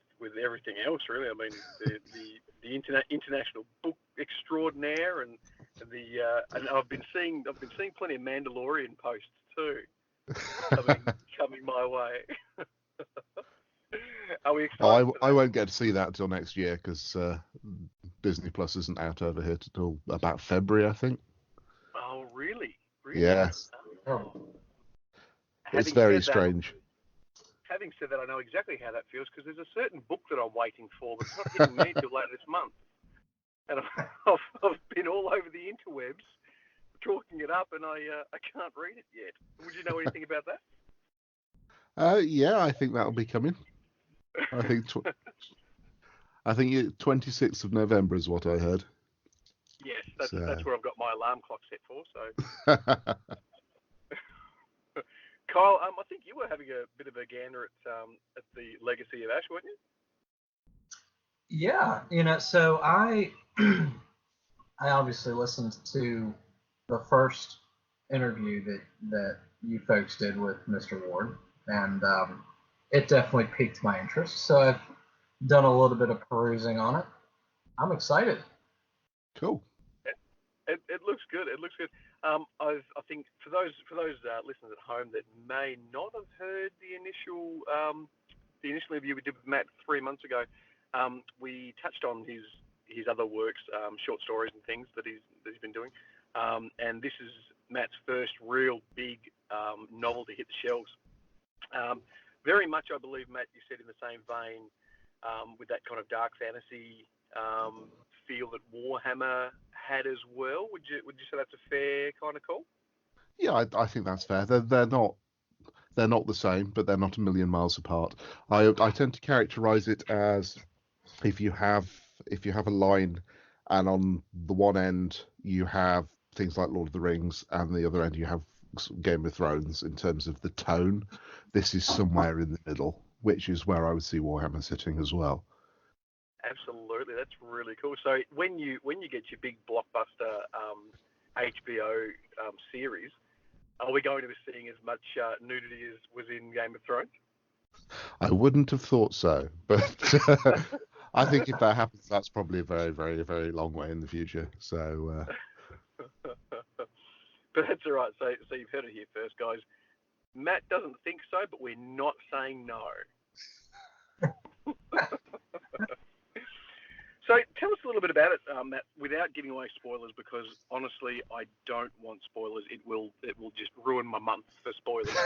E: everything else, really. I mean, the international book extraordinaire, and and I've been seeing plenty of Mandalorian posts too, coming my way. Are we excited?
D: I won't get to see that until next year because Disney Plus isn't out over here until about February, I think.
E: Oh, really?
D: Yeah.
B: Oh.
D: It's very strange.
E: Having said that, I know exactly how that feels because there's a certain book that I'm waiting for that's not hitting me till later this month. And I've been all over the interwebs talking it up, and I can't read it yet. Would you know anything about that?
D: Yeah, I think that'll be coming. I think 26th of November is what I heard.
E: Yes, that's
D: So.
E: that's where I've got my alarm clock set for. So, Kyle, I think you were having a bit of a gander at the Legacy of Ash, weren't you?
B: Yeah, so I I obviously listened to the first interview that you folks did with Mr. Ward, and it definitely piqued my interest. So I've done a little bit of perusing on it. I'm excited.
D: Cool.
E: It looks good. It looks good. I think for those listeners at home that may not have heard the initial interview we did with Matt 3 months ago, we touched on his other works, short stories and things that he's been doing, and this is Matt's first real big novel to hit the shelves. Very much, I believe, Matt, you said in the same vein, with that kind of dark fantasy feel that Warhammer had as well. Would you say that's a fair kind of call?
D: Yeah, I think that's fair. They're not the same, but they're not a million miles apart. I tend to characterize it as if you have a line, and on the one end you have things like Lord of the Rings, and the other end you have Game of Thrones in terms of the tone. This is somewhere in the middle, which is where I would see Warhammer sitting as well.
E: Absolutely, that's really cool. So when you get your big blockbuster HBO series, are we going to be seeing as much nudity as was in Game of Thrones?
D: I wouldn't have thought so, but I think if that happens, that's probably a very, very, very long way in the future. So,
E: but that's all right. So you've heard it here first, guys. Matt doesn't think so, but we're not saying no. So tell us a little bit about it, Matt, without giving away spoilers, because honestly, I don't want spoilers. It will just ruin my month for spoilers.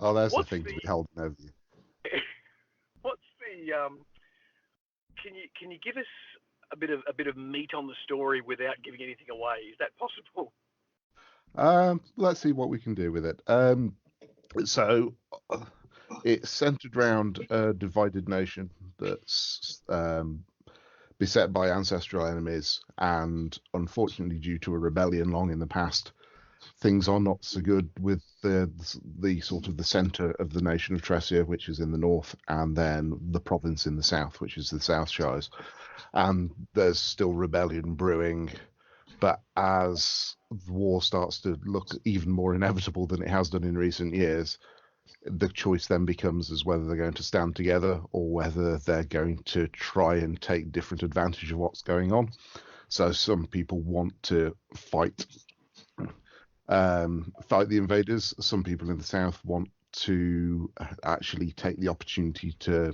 D: Oh, that's the thing to be holding over you.
E: What's the? Can you give us a bit of meat on the story without giving anything away? Is that possible?
D: Let's see what we can do with it. So it's centered around a divided nation that's beset by ancestral enemies, and unfortunately, due to a rebellion long in the past, things are not so good with the sort of the center of the nation of Tresia, which is in the north, and then the province in the south, which is the South Shires. And there's still rebellion brewing, but as the war starts to look even more inevitable than it has done in recent years, the choice then becomes as whether they're going to stand together or whether they're going to try and take different advantage of what's going on. So some people want to fight the invaders. Some people in the south want to actually take the opportunity to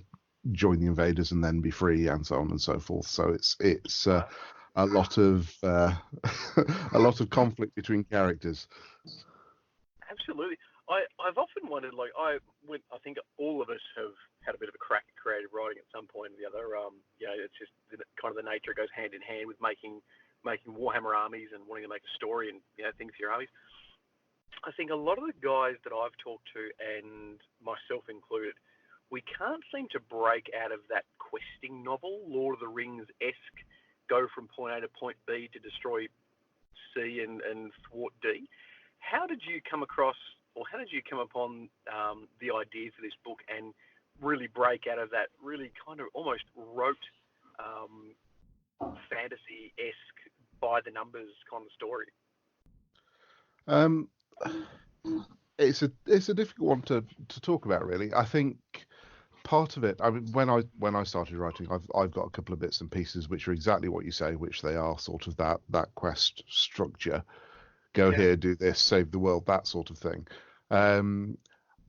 D: join the invaders and then be free, and so on and so forth. So it's a lot of conflict between characters.
E: Absolutely. I've often wondered, like, I think all of us have had a bit of a crack at creative writing at some point or the other. It's just kind of the nature goes hand in hand with making Warhammer armies and wanting to make a story and things for your armies. I think a lot of the guys that I've talked to, and myself included, we can't seem to break out of that questing novel, Lord of the Rings-esque, go from point A to point B to destroy C and thwart D. How did you come across, or how did you come upon the idea for this book and really break out of that really kind of almost rote fantasy-esque, by the numbers kind of story?
D: It's a difficult one to talk about, really. I think part of it, I mean, when I started writing, I've got a couple of bits and pieces which are exactly what you say, which they are sort of that quest structure. Go here, do this, save the world, that sort of thing. And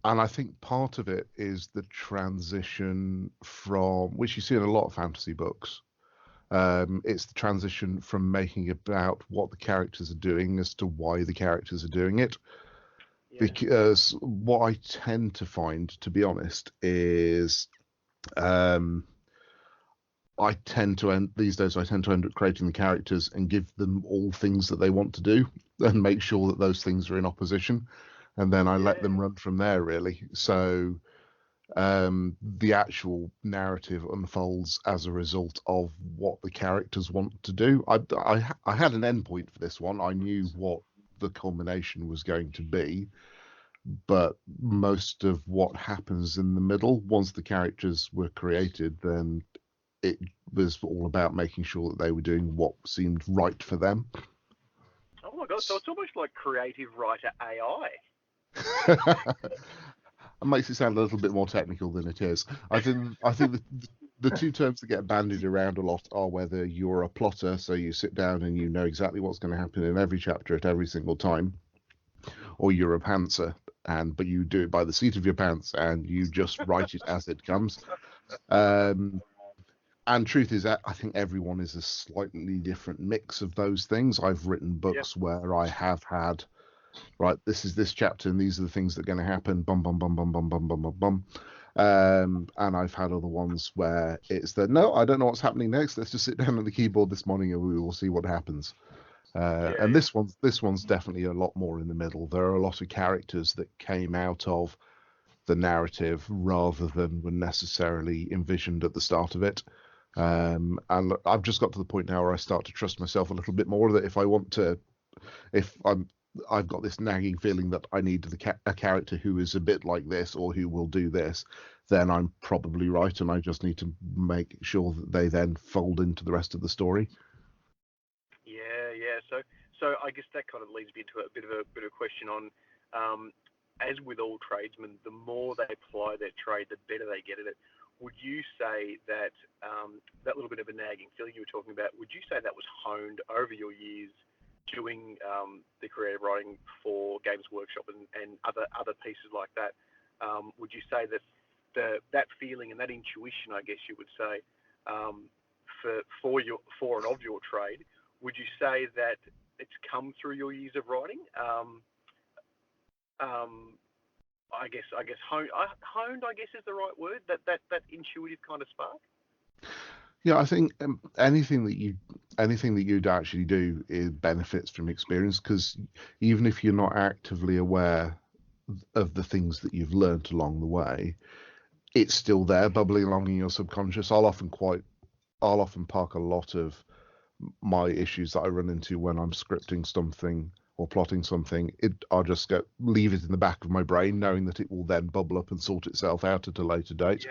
D: I think part of it is the transition from, which you see in a lot of fantasy books. It's the transition from making about what the characters are doing as to why the characters are doing it. Yeah. Because what I tend to find, to be honest, is these days I tend to end up creating the characters and give them all things that they want to do and make sure that those things are in opposition, and then I let them run from there, really. So The actual narrative unfolds as a result of what the characters want to do. I had an endpoint for this one. I knew what the culmination was going to be, but most of what happens in the middle, once the characters were created, then it was all about making sure that they were doing what seemed right for them.
E: Oh my god! So it's almost like creative writer AI.
D: It makes it sound a little bit more technical than it is. I think the two terms that get bandied around a lot are whether you're a plotter, so you sit down and you know exactly what's going to happen in every chapter at every single time, or you're a pantser, but you do it by the seat of your pants and you just write it as it comes. And truth is, I think everyone is a slightly different mix of those things. I've written books where I have had, right, this is this chapter and these are the things that are going to happen, bum, bum, bum, bum, bum, bum, bum, bum, bum. And I've had other ones where it's no, I don't know what's happening next. Let's just sit down at the keyboard this morning and we will see what happens. And this one's definitely a lot more in the middle. There are a lot of characters that came out of the narrative rather than were necessarily envisioned at the start of it. And I've just got to the point now where I start to trust myself a little bit more that I've got this nagging feeling that I need a character who is a bit like this or who will do this, then I'm probably right, and I just need to make sure that they then fold into the rest of the story.
E: Yeah. So I guess that kind of leads me into a bit of a question on, as with all tradesmen, the more they apply their trade, the better they get at it. Would you say that that little bit of a nagging feeling you were talking about, would you say that was honed over your years doing the creative writing for Games Workshop and other pieces like that? Would you say that that feeling and that intuition, I guess you would say, for and of your trade, would you say that it's come through your years of writing? I guess honed, I guess, is the right word. That intuitive kind of spark.
D: Yeah, I think anything that you'd actually do benefits from experience, because even if you're not actively aware of the things that you've learnt along the way, it's still there bubbling along in your subconscious. I'll often park a lot of my issues that I run into when I'm scripting something or plotting something. I'll just leave it in the back of my brain, knowing that it will then bubble up and sort itself out at a later date.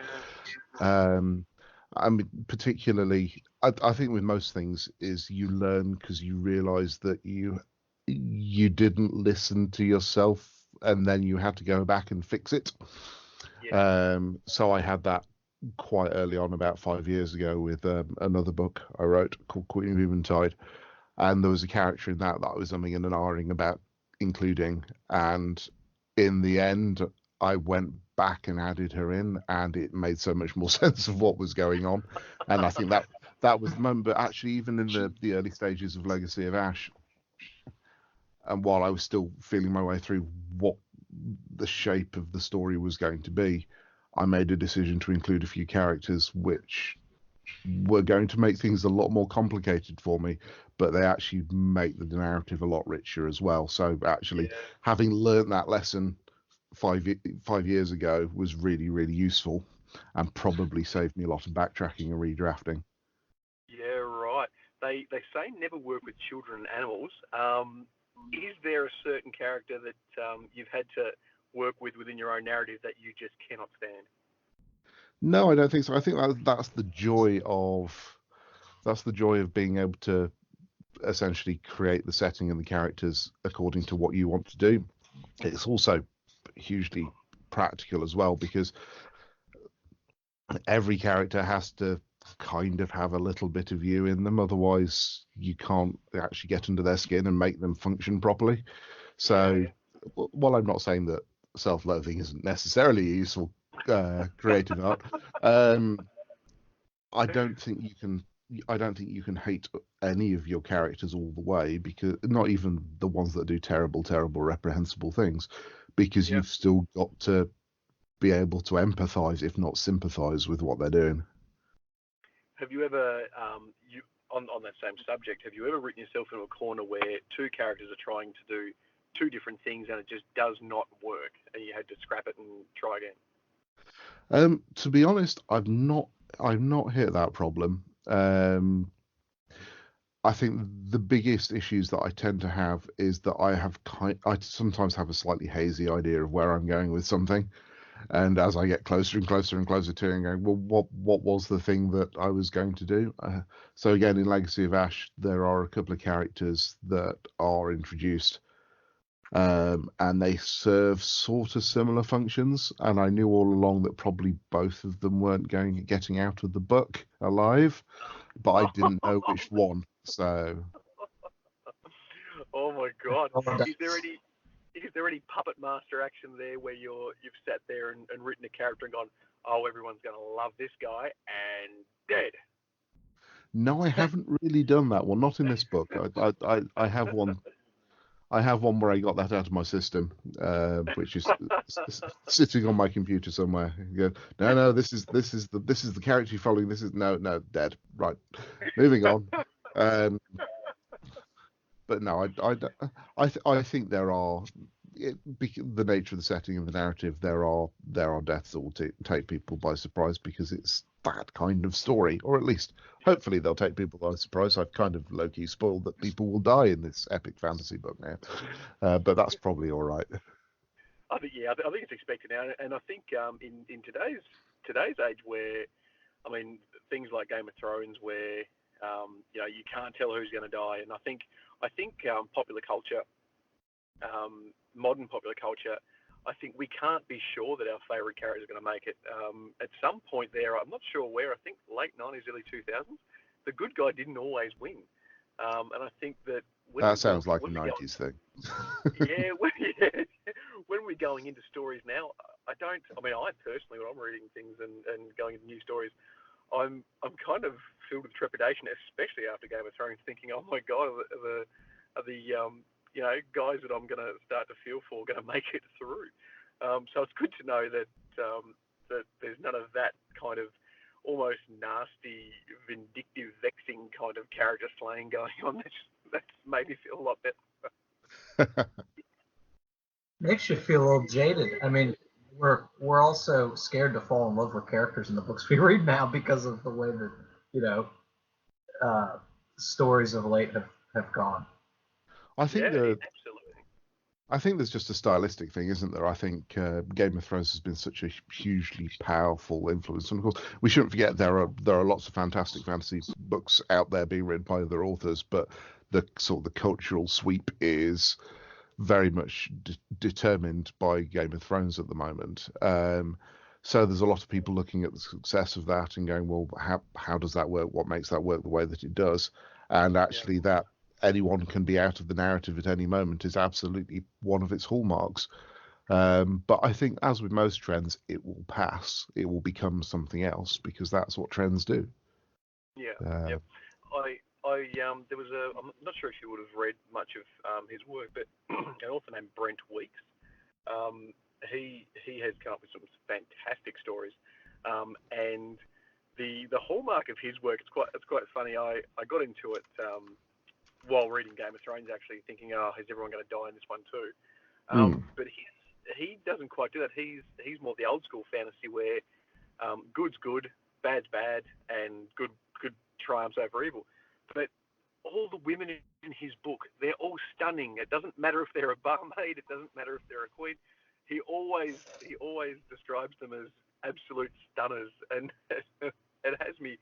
D: I mean, particularly, I think with most things is you learn because you realise that you didn't listen to yourself, and then you had to go back and fix it. So I had that quite early on, about 5 years ago, with another book I wrote called Queen of Eventide, and there was a character in that I was umming and ahhing about including, and in the end I went back and added her in, and it made so much more sense of what was going on. And I think that was the moment. But actually, even in the early stages of Legacy of Ash, and while I was still feeling my way through what the shape of the story was going to be, I made a decision to include a few characters which were going to make things a lot more complicated for me, but they actually make the narrative a lot richer as well. So actually, having learned that lesson 5 years ago was really, really useful, and probably saved me a lot of backtracking and redrafting.
E: Yeah, right. They say never work with children and animals. Is there a certain character that you've had to work within your own narrative that you just cannot stand?
D: No, I don't think so. I think that's the joy of being able to essentially create the setting and the characters according to what you want to do. It's also hugely practical as well, because every character has to kind of have a little bit of you in them, otherwise you can't actually get under their skin and make them function properly. So while I'm not saying that self-loathing isn't necessarily a useful creative art, I don't think you can hate any of your characters all the way, because not even the ones that do terrible, reprehensible things, because you've still got to be able to empathize, if not sympathize, with what they're doing.
E: Have you ever, on that same subject, have you ever written yourself into a corner where two characters are trying to do two different things and it just does not work, and you had to scrap it and try again?
D: To be honest, I've not hit that problem. I think the biggest issues that I tend to have is that I sometimes have a slightly hazy idea of where I'm going with something, and as I get closer and closer and closer to it, and going, well, what was the thing that I was going to do? So again, in Legacy of Ash, there are a couple of characters that are introduced, and they serve sort of similar functions. And I knew all along that probably both of them weren't getting out of the book alive, but I didn't know which one. So,
E: Oh my God!
B: Oh,
E: Is there any puppet master action there where you've sat there and written a character and gone, oh, everyone's gonna love this guy, and dead?
D: no, I haven't really done that one. Not in this book. I have one. I have one where I got that out of my system, which is sitting on my computer somewhere. You go, no, this is the character you're following. This is no, dead. Right, moving on. But no, I think there are the nature of the setting and the narrative. There are deaths that will take people by surprise because it's that kind of story, or at least hopefully they'll take people by surprise. I've kind of low-key spoiled that people will die in this epic fantasy book now, but that's probably all right.
E: I think it's expected now, and I think in today's age where, I mean, things like Game of Thrones where you can't tell who's going to die, and I think popular culture, modern popular culture, I think we can't be sure that our favourite character is going to make it. At some point there, I'm not sure where, I think late 90s, early 2000s, the good guy didn't always win. And I think that...
D: That sounds like a 90s thing.
E: When we're going into stories now, I personally, when I'm reading things and going into new stories, I'm kind of filled with trepidation, especially after Game of Thrones, thinking, oh my God, are the guys that I'm going to start to feel for going to make it through. So it's good to know that that there's none of that kind of almost nasty, vindictive, vexing kind of character slaying going on. That's made me feel a lot better.
B: Makes you feel a little jaded. I mean, we're also scared to fall in love with characters in the books we read now because of the way that stories of late have gone.
D: I think
E: absolutely.
D: I think there's just a stylistic thing, isn't there? I think Game of Thrones has been such a hugely powerful influence, and of course, we shouldn't forget there are lots of fantastic fantasy books out there being written by other authors, but the sort of the cultural sweep is very much determined by Game of Thrones at the moment. So there's a lot of people looking at the success of that and going, well, how does that work? What makes that work the way that it does? And actually, that anyone can be out of the narrative at any moment is absolutely one of its hallmarks. But I think, as with most trends, it will pass. It will become something else because that's what trends do.
E: Yeah. There was I'm not sure if you would have read much of his work, but an author named Brent Weeks. He has come up with some fantastic stories, and the hallmark of his work. It's quite funny. I got into it while reading Game of Thrones, actually thinking, oh, is everyone going to die in this one too? But he doesn't quite do that. He's more the old school fantasy where good's good, bad's bad, and good triumphs over evil. But all the women in his book, they're all stunning. It doesn't matter if they're a barmaid. It doesn't matter if they're a queen. He always describes them as absolute stunners, and it has me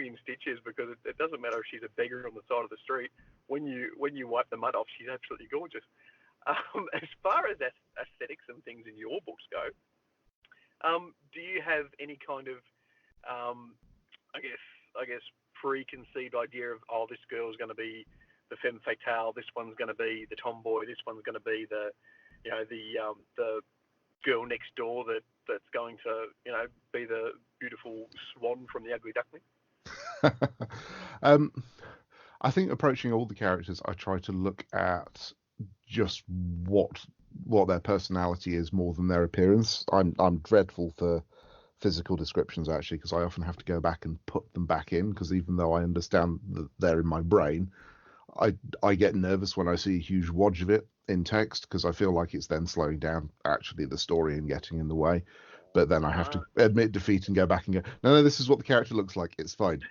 E: in stitches because it doesn't matter if she's a beggar on the side of the street. When you wipe the mud off, she's absolutely gorgeous. As far as aesthetics and things in your books go, do you have any kind of I guess preconceived idea of, oh, this girl's going to be the femme fatale, this one's going to be the tomboy, this one's going to be the girl next door that's going to be the beautiful swan from the Ugly Duckling?
D: I think approaching all the characters, I try to look at just what their personality is more than their appearance. I'm dreadful for physical descriptions, actually, because I often have to go back and put them back in, because even though I understand that they're in my brain, I get nervous when I see a huge wodge of it in text, because I feel like it's then slowing down actually the story and getting in the way. but then I have to admit defeat and go back and go, no, this is what the character looks like. It's fine.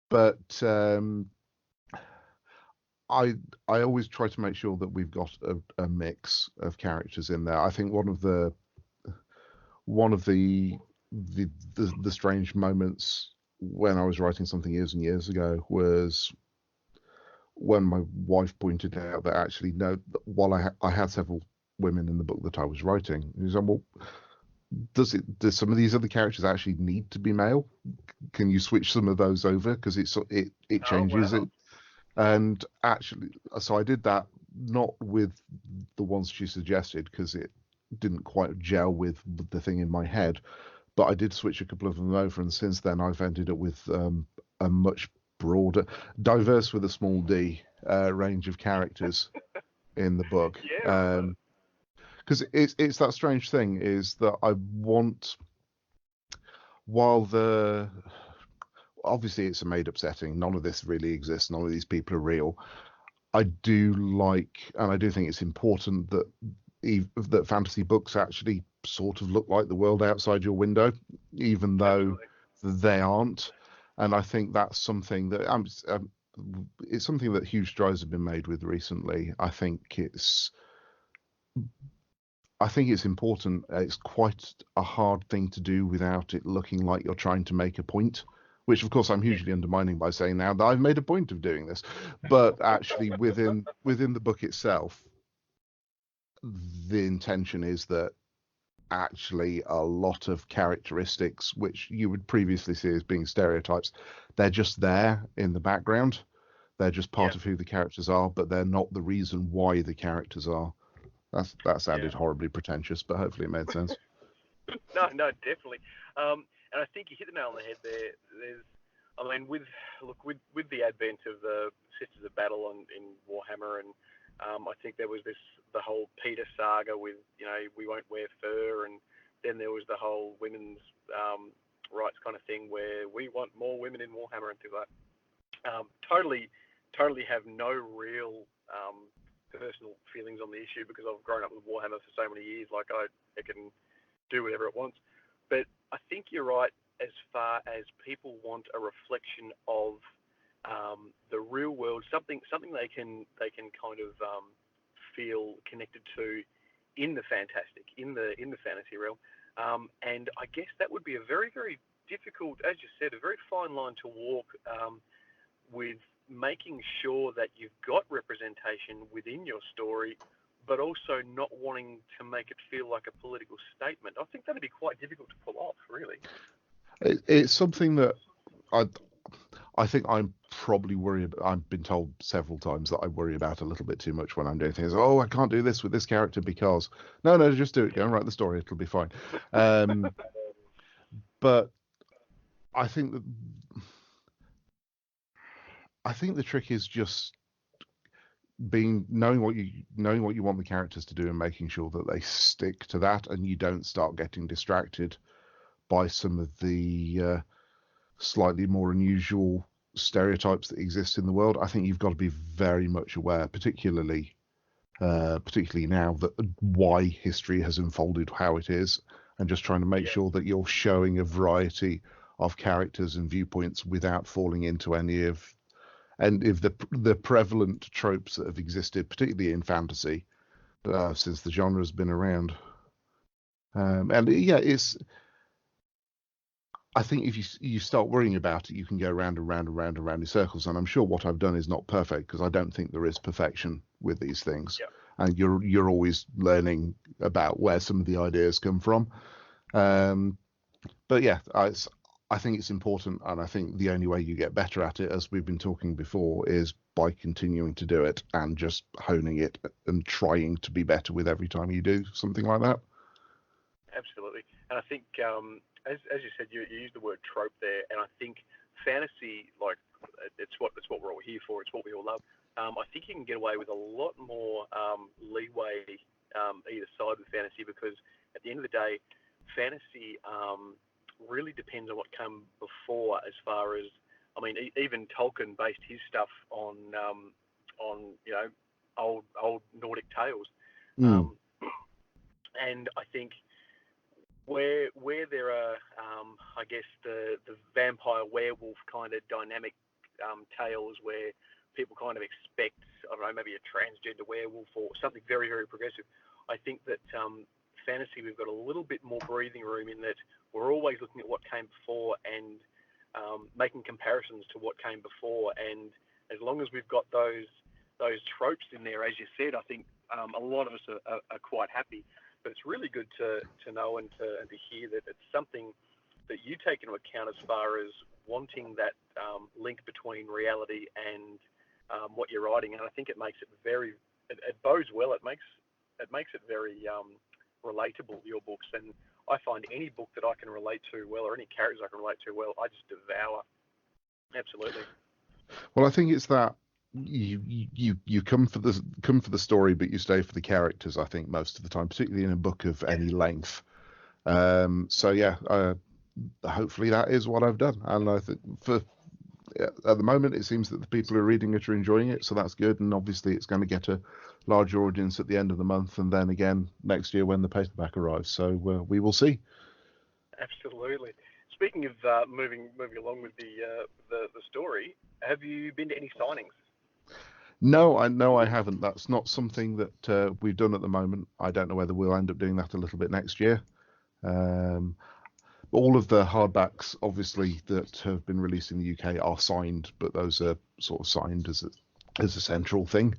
D: But I always try to make sure that we've got a mix of characters in there. I think one of the strange moments when I was writing something years and years ago was when my wife pointed out that actually, no, while I had several women in the book that I was writing, she said, well, does some of these other characters actually need to be male? Can you switch some of those over, because it changes it? And actually, so I did that, not with the ones she suggested because it didn't quite gel with the thing in my head, but I did switch a couple of them over, and since then I've ended up with a much broader, diverse with a small d, range of characters in the book. Because it's that strange thing is that I want, while obviously it's a made-up setting, none of this really exists, none of these people are real, I do like, and I do think it's important that fantasy books actually sort of look like the world outside your window, even though they aren't. And I think that's something that it's something that huge strides have been made with recently. I think it's important. It's quite a hard thing to do without it looking like you're trying to make a point, which of course I'm hugely undermining by saying now that I've made a point of doing this. But actually within the book itself, the intention is that actually a lot of characteristics which you would previously see as being stereotypes, they're just there in the background. They're just part of who the characters are, but they're not the reason why the characters are. That sounded horribly pretentious, but hopefully it made sense.
E: No, definitely. And I think you hit the nail on the head there. With the advent of the Sisters of Battle in Warhammer, and I think there was the whole Peter saga with, we won't wear fur, and then there was the whole women's rights kind of thing where we want more women in Warhammer and things like that. Totally have no real personal feelings on the issue because I've grown up with Warhammer for so many years. Like it can do whatever it wants. But I think you're right as far as people want a reflection of the real world, something they can kind of feel connected to in the fantastic, in the fantasy realm. And I guess that would be a very, very difficult, as you said, a very fine line to walk with making sure that you've got representation within your story, but also not wanting to make it feel like a political statement. I think that'd be quite difficult to pull off, really.
D: It's something that I think I'm probably worried about. I've been told several times that I worry about a little bit too much when I'm doing things. Oh, I can't do this with this character because... No, just do it. Go and write the story. It'll be fine. But I think the trick is just knowing what you want the characters to do and making sure that they stick to that, and you don't start getting distracted by some of the slightly more unusual stereotypes that exist in the world. I think you've got to be very much aware, particularly now, that why history has unfolded how it is, and just trying to make sure that you're showing a variety of characters and viewpoints without falling into any of the prevalent tropes that have existed, particularly in fantasy, since the genre has been around. I think if you start worrying about it, you can go round and round and round and round in circles. And I'm sure what I've done is not perfect, because I don't think there is perfection with these things. Yeah. And you're always learning about where some of the ideas come from. But yeah, I think it's important, and I think the only way you get better at it, as we've been talking before, is by continuing to do it and just honing it and trying to be better with every time you do something like that.
E: Absolutely. And I think, as you said, you used the word trope there, and I think fantasy, like, it's what we're all here for. It's what we all love. I think you can get away with a lot more leeway either side with fantasy, because at the end of the day, fantasy really depends on what came before. As far as, I mean, even Tolkien based his stuff on old Nordic tales, and I think where there are, I guess the vampire werewolf kind of dynamic tales where people kind of expect, I don't know, maybe a transgender werewolf or something very, very progressive. I think that fantasy, we've got a little bit more breathing room in that we're always looking at what came before and making comparisons to what came before. And as long as we've got those tropes in there, as you said, I think a lot of us are quite happy. But it's really good to know and to hear that it's something that you take into account as far as wanting that link between reality and what you're writing. And I think it makes it it bodes well. It makes it very relatable, your books. And I find any book that I can relate to well, or any characters I can relate to well, I just devour. Absolutely.
D: Well, I think it's that you come for the story, but you stay for the characters. I think most of the time, particularly in a book of any length. So yeah, hopefully that is what I've done, and I think at the moment it seems that the people who are reading it are enjoying it, so that's good. And obviously it's going to get a larger audience at the end of the month, and then again next year when the paperback arrives. So we will see.
E: Absolutely. Speaking of moving along with the story, have you been to any signings?
D: No, I haven't. That's not something that we've done at the moment. I don't know whether we'll end up doing that a little bit next year. All of the hardbacks, obviously, that have been released in the UK are signed, but those are sort of signed as a central thing.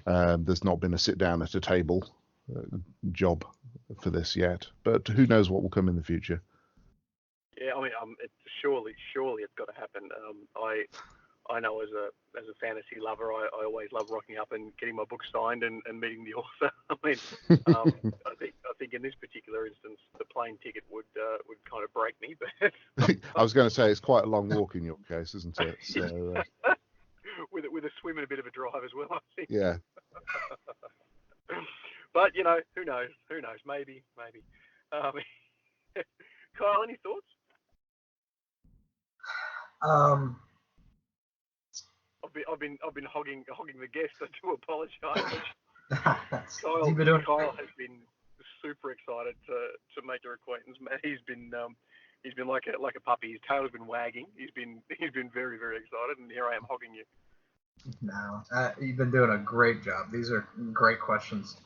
D: There's not been a sit down at a table job for this yet, but who knows what will come in the future.
E: Yeah, I mean, surely it's got to happen. I know as a fantasy lover, I always love rocking up and getting my book signed and meeting the author. I mean, I think in this particular instance, the plane ticket would kind of break me. But
D: I was going to say it's quite a long walk in your case, isn't it? So
E: with a swim and a bit of a drive as well, I think.
D: Yeah.
E: But who knows? Who knows? Maybe. Kyle, any thoughts? I've been hogging the guest. I do apologise. Kyle has been super excited to make your acquaintance. Matt, he's been like a puppy. His tail's been wagging. He's been very, very excited, and here I am hogging you.
B: No, you've been doing a great job. These are great questions.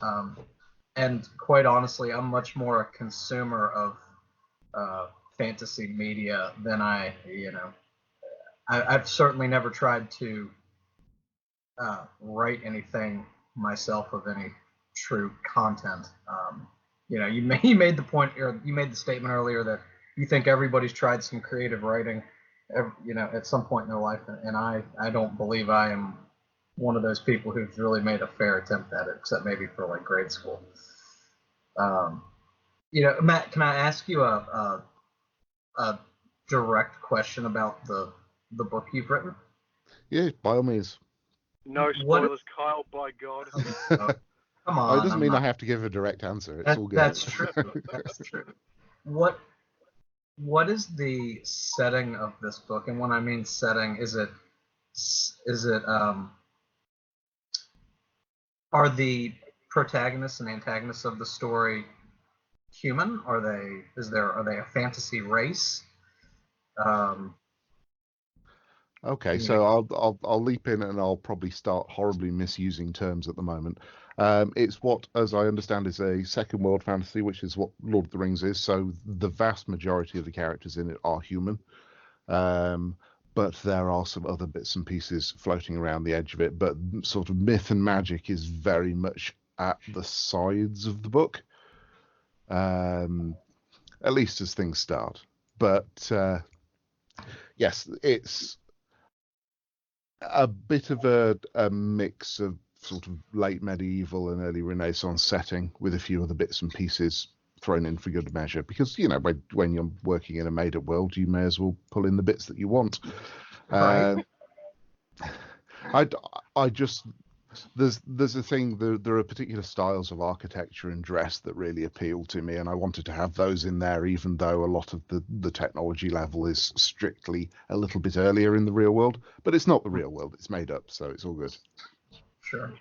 B: And quite honestly, I'm much more a consumer of fantasy media than I've certainly never tried to write anything myself of any true content. You made the point, or you made the statement earlier that you think everybody's tried some creative writing, at some point in their life, and I don't believe I am one of those people who's really made a fair attempt at it, except maybe for like grade school. Matt, can I ask you a direct question about the book you've written?
D: Yeah, by all means.
E: No spoilers, Kyle, by God.
B: Come on.
D: It doesn't mean I have to give a direct answer. It's all good.
B: That's true. That's true. What is the setting of this book? And when I mean setting, is it are the protagonists and antagonists of the story human? Are they a fantasy race?
D: Okay, so I'll leap in and I'll probably start horribly misusing terms at the moment. It's what, as I understand, is a second world fantasy, which is what Lord of the Rings is. So the vast majority of the characters in it are human, but there are some other bits and pieces floating around the edge of it. But sort of myth and magic is very much at the sides of the book, at least as things start. But yes, it's a bit of a mix of sort of late medieval and early Renaissance setting with a few other bits and pieces thrown in for good measure, because when you're working in a made-up world, you may as well pull in the bits that you want.
B: Right.
D: I just there's a thing, there are particular styles of architecture and dress that really appeal to me, and I wanted to have those in there, even though a lot of the technology level is strictly a little bit earlier in the real world. But it's not the real world, it's made up, so it's all good.
B: Sure.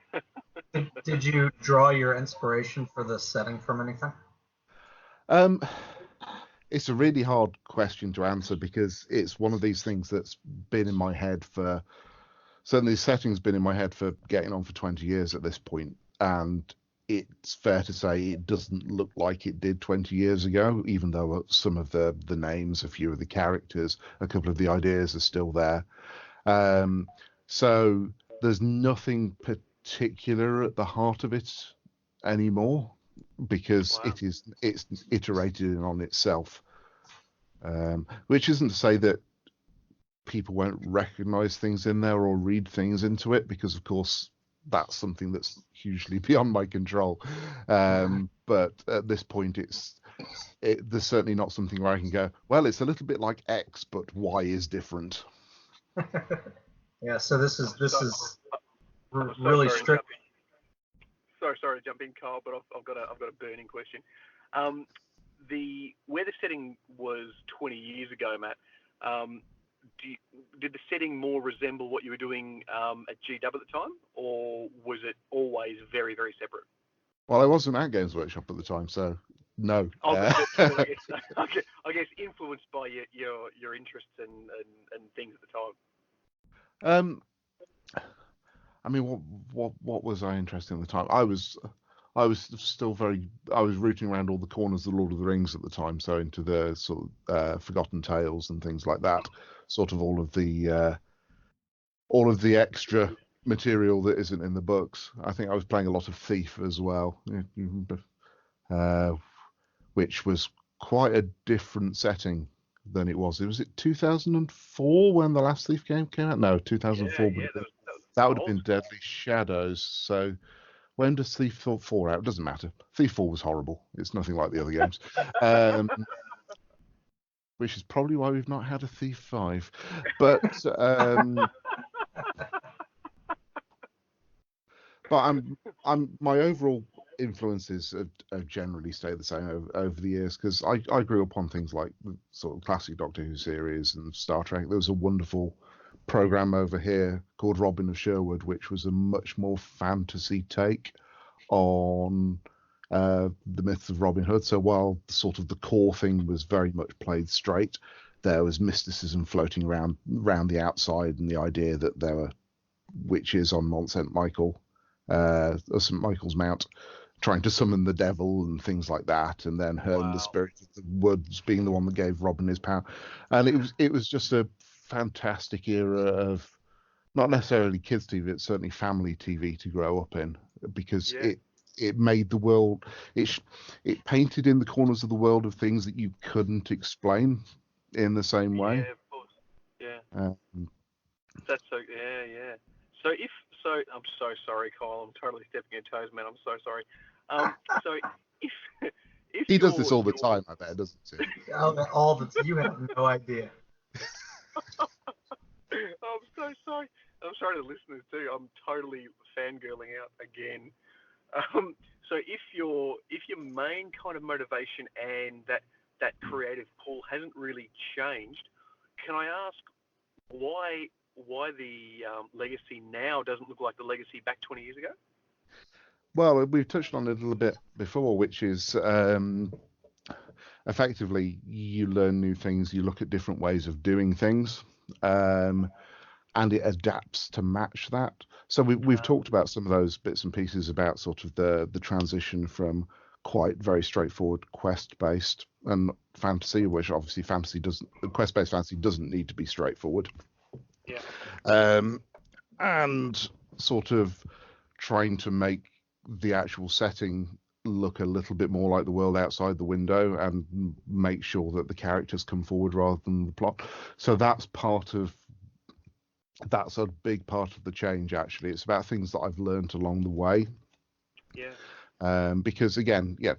B: Did you draw your inspiration for the setting from anything?
D: It's a really hard question to answer because it's one of these things that's been in my head for certainly the setting's been in my head for getting on for 20 years at this point, and it's fair to say it doesn't look like it did 20 years ago, even though some of the names, a few of the characters, a couple of the ideas are still there. So there's nothing particular at the heart of it anymore because
E: Wow.
D: it's iterated on itself, which isn't to say that people won't recognize things in there or read things into it, because of course that's something that's hugely beyond my control. But at this point, there's certainly not something where I can go, well, it's a little bit like X, but Y is different.
B: Yeah, so this is
E: I'm so
B: really
E: sorry to
B: strict.
E: Sorry to jump in, Carl, but I've got a burning question. Where the setting was 20 years ago, Matt, did the setting more resemble what you were doing at GW at the time, or was it always very, very separate?
D: Well, I wasn't at Games Workshop at the time, so no.
E: I guess influenced by your interests and things at the time.
D: I mean, what was I interested in at the time? I was rooting around all the corners of Lord of the Rings at the time, so into the sort of Forgotten Tales and things like that. Sort of all of the extra material that isn't in the books. I think I was playing a lot of Thief as well, which was quite a different setting than it was. Was it 2004 when the last Thief game came out? No, 2004.
E: Yeah,
D: that would have been Deadly Shadows. So when does Thief 4 out? It doesn't matter. Thief 4 was horrible. It's nothing like the other games. Which is probably why we've not had a Thief 5. But my overall influences have generally stayed the same over the years, because I grew up on things like the sort of classic Doctor Who series and Star Trek. There was a wonderful program over here called Robin of Sherwood, which was a much more fantasy take on the myths of Robin Hood. So while sort of the core thing was very much played straight, there was mysticism floating around the outside, and the idea that there were witches on Mont St. Michael, St. Michael's Mount, trying to summon the devil and things like that, and then Herne, the spirit of the woods, being the one that gave Robin his power. And it was just a fantastic era of not necessarily kids TV, it's certainly family TV to grow up in, because it made the world, it painted in the corners of the world of things that you couldn't explain in the same way.
E: Yeah, of course. Yeah. That's so. Yeah. So I'm so sorry, Kyle. I'm totally stepping on toes, man. I'm so sorry. So if
D: he does this all the time, I bet, doesn't he?
B: You have no idea.
E: I'm so sorry. I'm sorry to the listeners too. I'm totally fangirling out again. So if your main kind of motivation and that creative pull hasn't really changed, can I ask why the legacy now doesn't look like the legacy back 20 years ago?
D: Well, we've touched on it a little bit before, which is effectively you learn new things, you look at different ways of doing things, and it adapts to match that. So we've talked about some of those bits and pieces about sort of the transition from quite very straightforward quest-based and fantasy, which obviously quest-based fantasy doesn't need to be straightforward.
E: Yeah.
D: And sort of trying to make the actual setting look a little bit more like the world outside the window and make sure that the characters come forward rather than the plot. So that's a big part of the change, actually. It's about things that I've learned along the way.
E: Yeah.
D: Because again, I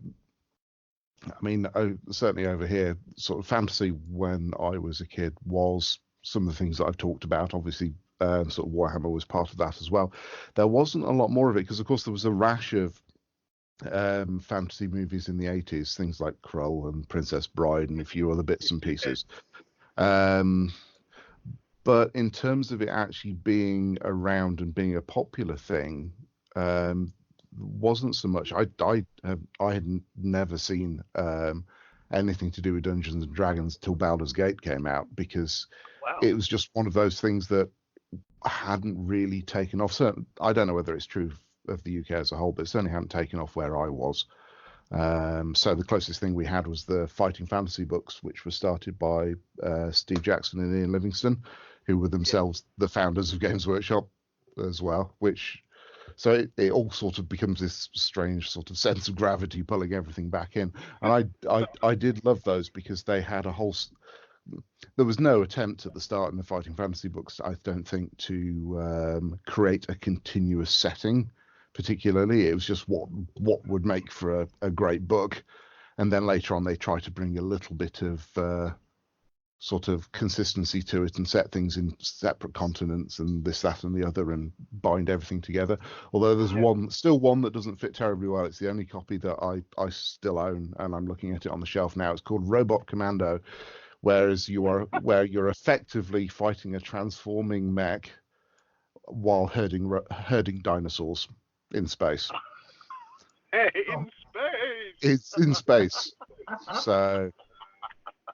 D: mean, certainly over here, sort of fantasy when I was a kid was some of the things that I've talked about. Obviously, sort of Warhammer was part of that as well. There wasn't a lot more of it because, of course, there was a rash of fantasy movies in the 80s, things like Krull and Princess Bride and a few other bits and pieces. But in terms of it actually being around and being a popular thing, wasn't so much. I had never seen anything to do with Dungeons and Dragons till Baldur's Gate came out, because
E: Wow.
D: it was just one of those things that hadn't really taken off. So I don't know whether it's true of the UK as a whole, but it certainly hadn't taken off where I was. So the closest thing we had was the Fighting Fantasy books, which were started by Steve Jackson and Ian Livingstone, who were themselves the founders of Games Workshop as well. So it all sort of becomes this strange sort of sense of gravity pulling everything back in. And I did love those because they had a whole. There was no attempt at the start in the Fighting Fantasy books, I don't think, to create a continuous setting. Particularly, it was just what would make for a great book, and then later on they try to bring a little bit of sort of consistency to it and set things in separate continents and this, that, and the other, and bind everything together. Although there's one that doesn't fit terribly well. It's the only copy that I still own, and I'm looking at it on the shelf now. It's called Robot Commando, where you're effectively fighting a transforming mech while herding dinosaurs in space.
E: In space.
D: It's in space. So,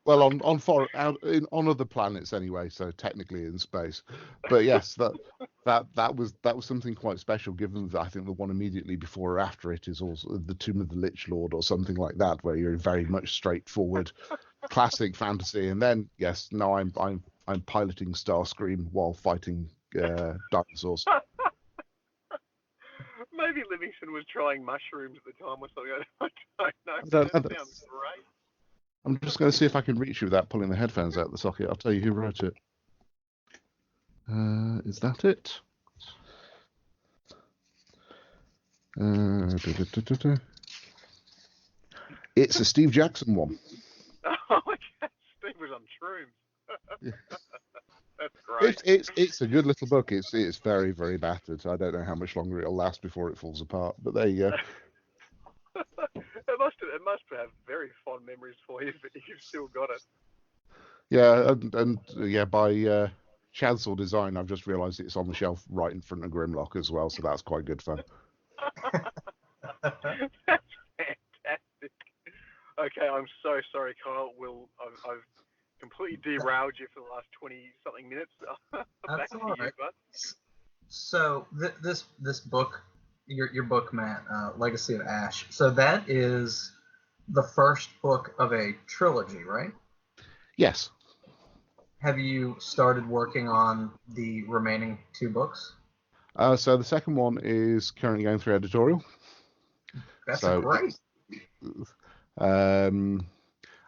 D: well, on other planets anyway. So technically in space. But yes, that was something quite special. Given that I think the one immediately before or after it is also the Tomb of the Lich Lord or something like that, where you're very much straightforward, classic fantasy. And then yes, now I'm piloting Starscream while fighting dinosaurs.
E: Maybe Livingston was trying mushrooms at the time or something. I don't know. That sounds great.
D: I'm just going to see if I can reach you without pulling the headphones out of the socket. I'll tell you who wrote it. Is that it? It's a Steve Jackson one.
E: Oh, okay. Steve was on shrooms.
D: Yeah.
E: That's great.
D: It's a good little book. It's very, very battered. I don't know how much longer it'll last before it falls apart. But there you go.
E: It must have very fond memories for you, but you've still got it.
D: Yeah, and yeah, by Chancel Design, I've just realised it's on the shelf right in front of Grimlock as well, so that's quite good fun.
E: That's fantastic. Okay, I'm so sorry, Kyle. I've completely derailed you for the last 20-something minutes. Back to you, bud.
B: So this book, your book, Matt, Legacy of Ash. So that is the first book of a trilogy, right?
D: Yes.
B: Have you started working on the remaining 2 books?
D: So the second one is currently going through editorial.
B: That's great.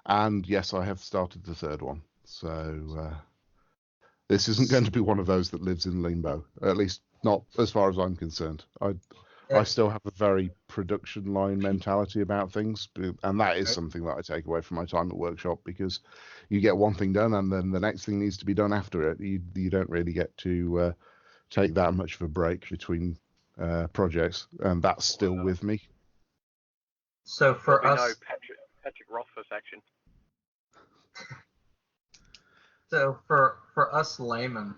D: And yes, I have started the third one. So this isn't going to be one of those that lives in limbo, at least not as far as I'm concerned. I still have a very production line mentality about things, and that is something that I take away from my time at Workshop, because you get one thing done and then the next thing needs to be done after it. You don't really get to take that much of a break between projects, and that's still with me.
B: So for us,
E: no Patrick Rothfuss action.
B: So for us laymen,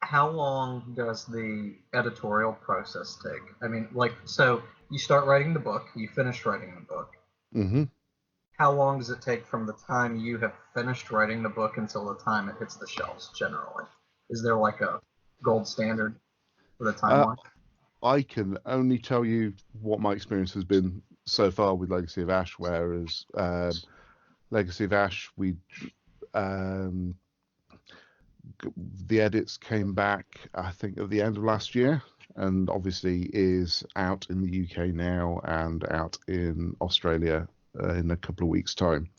B: how long does the editorial process take? I mean, so you start writing the book, you finish writing the book.
D: Mm-hmm.
B: How long does it take from the time you have finished writing the book until the time it hits the shelves, generally? Is there like a gold standard for the timeline?
D: I can only tell you what my experience has been so far with Legacy of Ash, whereas Legacy of Ash, the edits came back, I think, at the end of last year, and obviously is out in the UK now and out in Australia in a couple of weeks' time.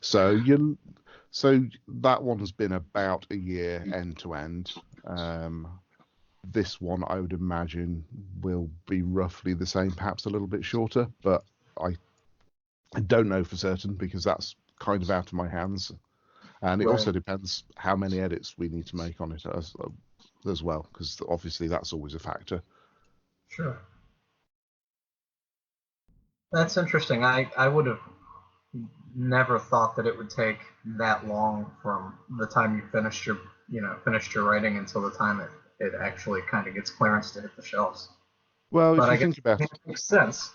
D: So that one has been about a year end to end. This one, I would imagine, will be roughly the same, perhaps a little bit shorter, but I don't know for certain because that's kind of out of my hands. And it also depends how many edits we need to make on it as well, because obviously that's always a factor.
B: Sure. That's interesting. I would have never thought that it would take that long from the time you finished your writing until the time it actually kind of gets clearance to hit the shelves.
D: Well,
B: but
D: if you think about it,
B: makes sense.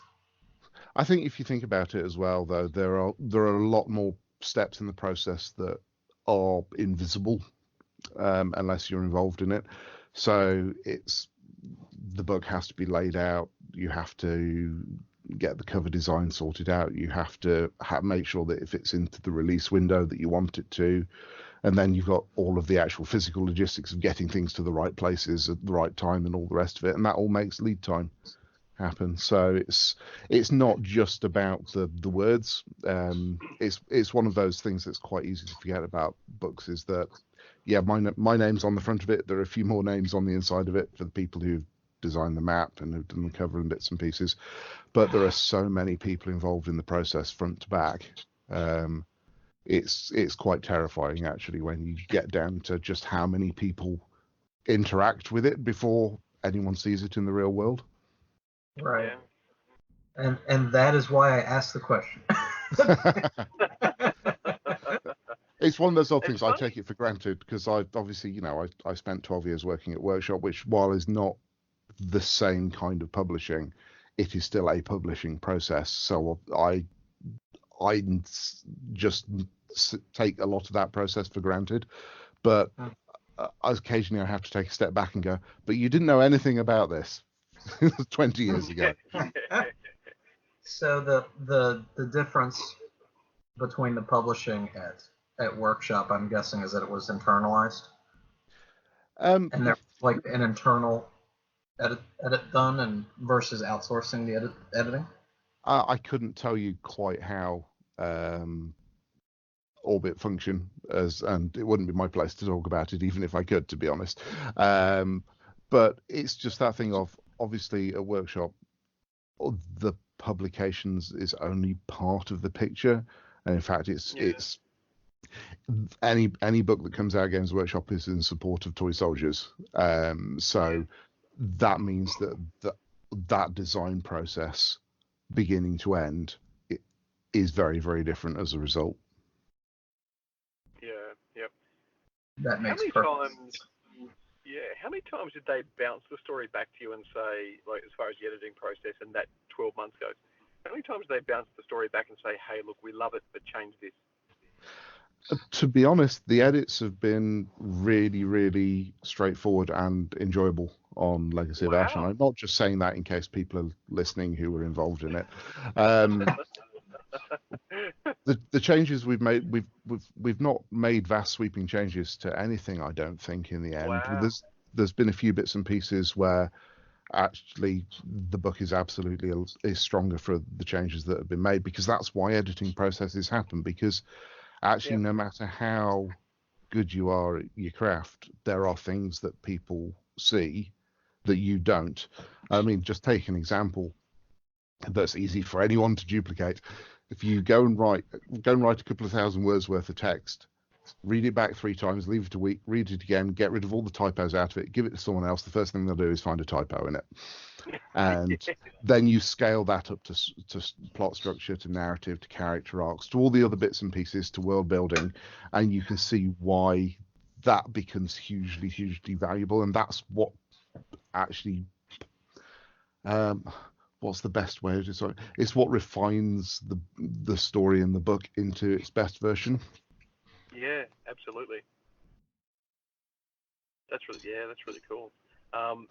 D: I think if you think about it as well, though, there are a lot more steps in the process that are invisible unless you're involved in it. So the book has to be laid out. You have to get the cover design sorted out. You have to make sure that it fits into the release window that you want it to. And then you've got all of the actual physical logistics of getting things to the right places at the right time and all the rest of it. And that all makes lead time happen. So it's not just about the words. It's one of those things that's quite easy to forget about books, is that, yeah, my name's on the front of it. There are a few more names on the inside of it for the people who've designed the map and who've done the cover and bits and pieces. But there are so many people involved in the process, front to back. It's quite terrifying, actually, when you get down to just how many people interact with it before anyone sees it in the real world.
B: Right. And that is why I asked the question.
D: It's one of those odd things. I take it for granted because I obviously, I spent 12 years working at Workshop, which, while is not the same kind of publishing, it is still a publishing process. So I just take a lot of that process for granted. But occasionally I have to take a step back and go, but you didn't know anything about this 20 years ago.
B: So the difference between the publishing at Workshop, I'm guessing, is that it was internalized, and there's like an internal edit done, and versus outsourcing the editing.
D: I couldn't tell you quite how Orbit function, and it wouldn't be my place to talk about it, even if I could, to be honest. But it's just that thing of, obviously, a Workshop, the publications is only part of the picture, and in fact, it's any book that comes out of Games Workshop is in support of Toy Soldiers. So that means that design process, beginning to end, it is very, very different as a result.
E: Yeah, yep.
B: That makes
E: perfect sense. How many times did they bounce the story back to you and say, like, as far as the editing process and that 12 months goes, how many times did they bounce the story back and say, hey, look, we love it, but change this?
D: To be honest, the edits have been really, really straightforward and enjoyable on Legacy of Ash, and I'm not just saying that in case people are listening who were involved in it. The changes we've made, we've not made vast sweeping changes to anything, I don't think, in the end.
E: Wow.
D: There's been a few bits and pieces where actually the book is absolutely is stronger for the changes that have been made, because that's why editing processes happen, because actually no matter how good you are at your craft, there are things that people see that you don't. I mean, just take an example that's easy for anyone to duplicate. If you go and write a couple of thousand words worth of text, read it back 3 times, leave it a week, read it again, get rid of all the typos out of it, give it to someone else, the first thing they'll do is find a typo in it. And then you scale that up to plot structure, to narrative, to character arcs, to all the other bits and pieces, to world building, and you can see why that becomes hugely, hugely valuable. And that's what actually what's the best way of describing it? It's what refines the story in the book into its best version.
E: Yeah, absolutely. That's really cool. On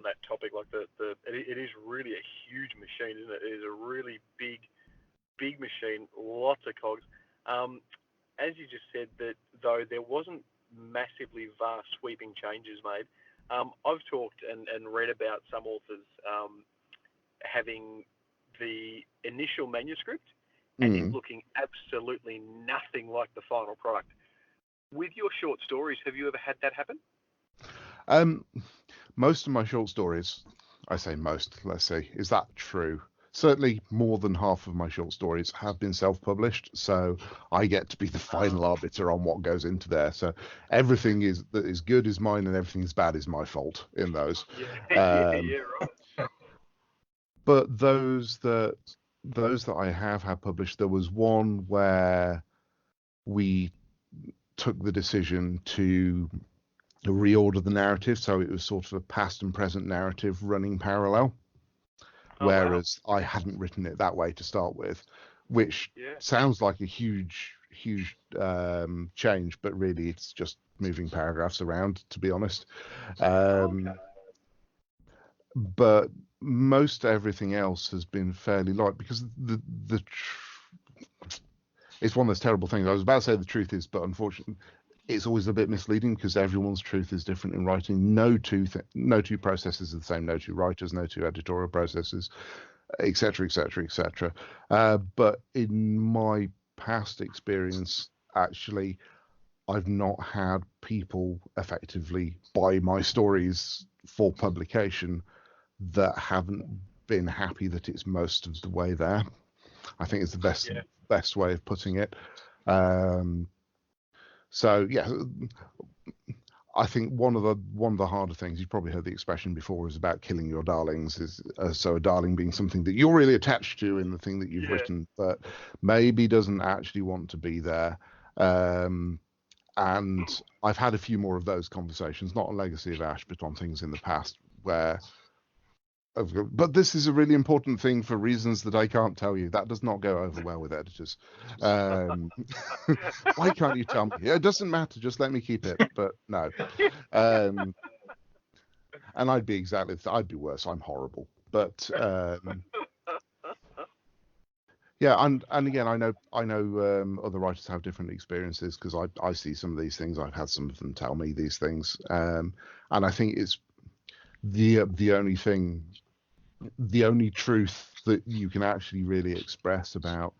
E: that topic, like it is really a huge machine, isn't it? It is a really big machine, lots of cogs. As you just said, that though there wasn't massively vast sweeping changes made. I've talked and read about some authors having the initial manuscript and it looking absolutely nothing like the final product. With your short stories, have you ever had that happen?
D: Most of my short stories, I say most, let's see, is that true? Certainly more than half of my short stories have been self-published, so I get to be the final arbiter on what goes into there. So everything that is good is mine, and everything is bad is my fault in those.
E: Yeah, right.
D: But those that I have had published, there was one where we took the decision to reorder the narrative, so it was sort of a past and present narrative running parallel. whereas I hadn't written it that way to start with, which sounds like a huge change, but really it's just moving paragraphs around, to be honest. But most everything else has been fairly light, because it's one of those terrible things. I was about to say the truth is, but unfortunately, it's always a bit misleading because everyone's truth is different in writing. No two processes are the same. No two writers, no two editorial processes, etc., etc., etc. But in my past experience, actually, I've not had people effectively buy my stories for publication that haven't been happy that it's most of the way there. I think it's the best way of putting it. So yeah, I think one of the harder things, you've probably heard the expression before, is about killing your darlings. Is so a darling being something that you're really attached to in the thing that you've written, but maybe doesn't actually want to be there. And I've had a few more of those conversations, not on Legacy of Ash, but on things in the past where. But this is a really important thing for reasons that I can't tell you. That does not go over well with editors. Why can't you tell me? It doesn't matter. Just let me keep it. But no. And I'd be I'd be worse. I'm horrible. But yeah, and again, I know other writers have different experiences, because I see some of these things. I've had some of them tell me these things, and I think it's the only truth that you can actually really express about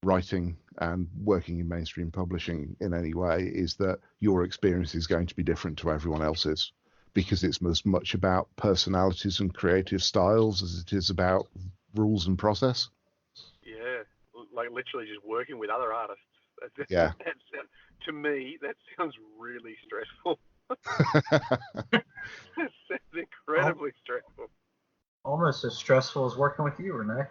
D: writing and working in mainstream publishing in any way is that your experience is going to be different to everyone else's, because it's as much about personalities and creative styles as it is about rules and process.
E: Yeah, like literally just working with other artists.
D: Yeah.
E: To me, that sounds really stressful. That sounds incredibly stressful.
B: Almost as stressful as working with you, Rene.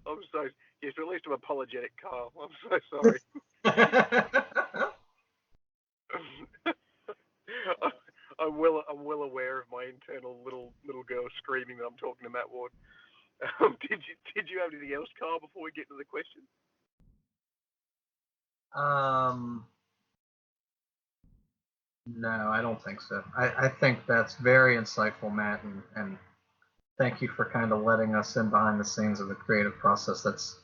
E: I'm so yes, at least I'm apologetic, Kyle. I'm so sorry. I'm well aware of my internal little girl screaming that I'm talking to Matt Ward. Did you have anything else, Kyle, before we get to the question?
B: No, I don't think so. I think that's very insightful, Matt, and thank you for kind of letting us in behind the scenes of the creative process. That's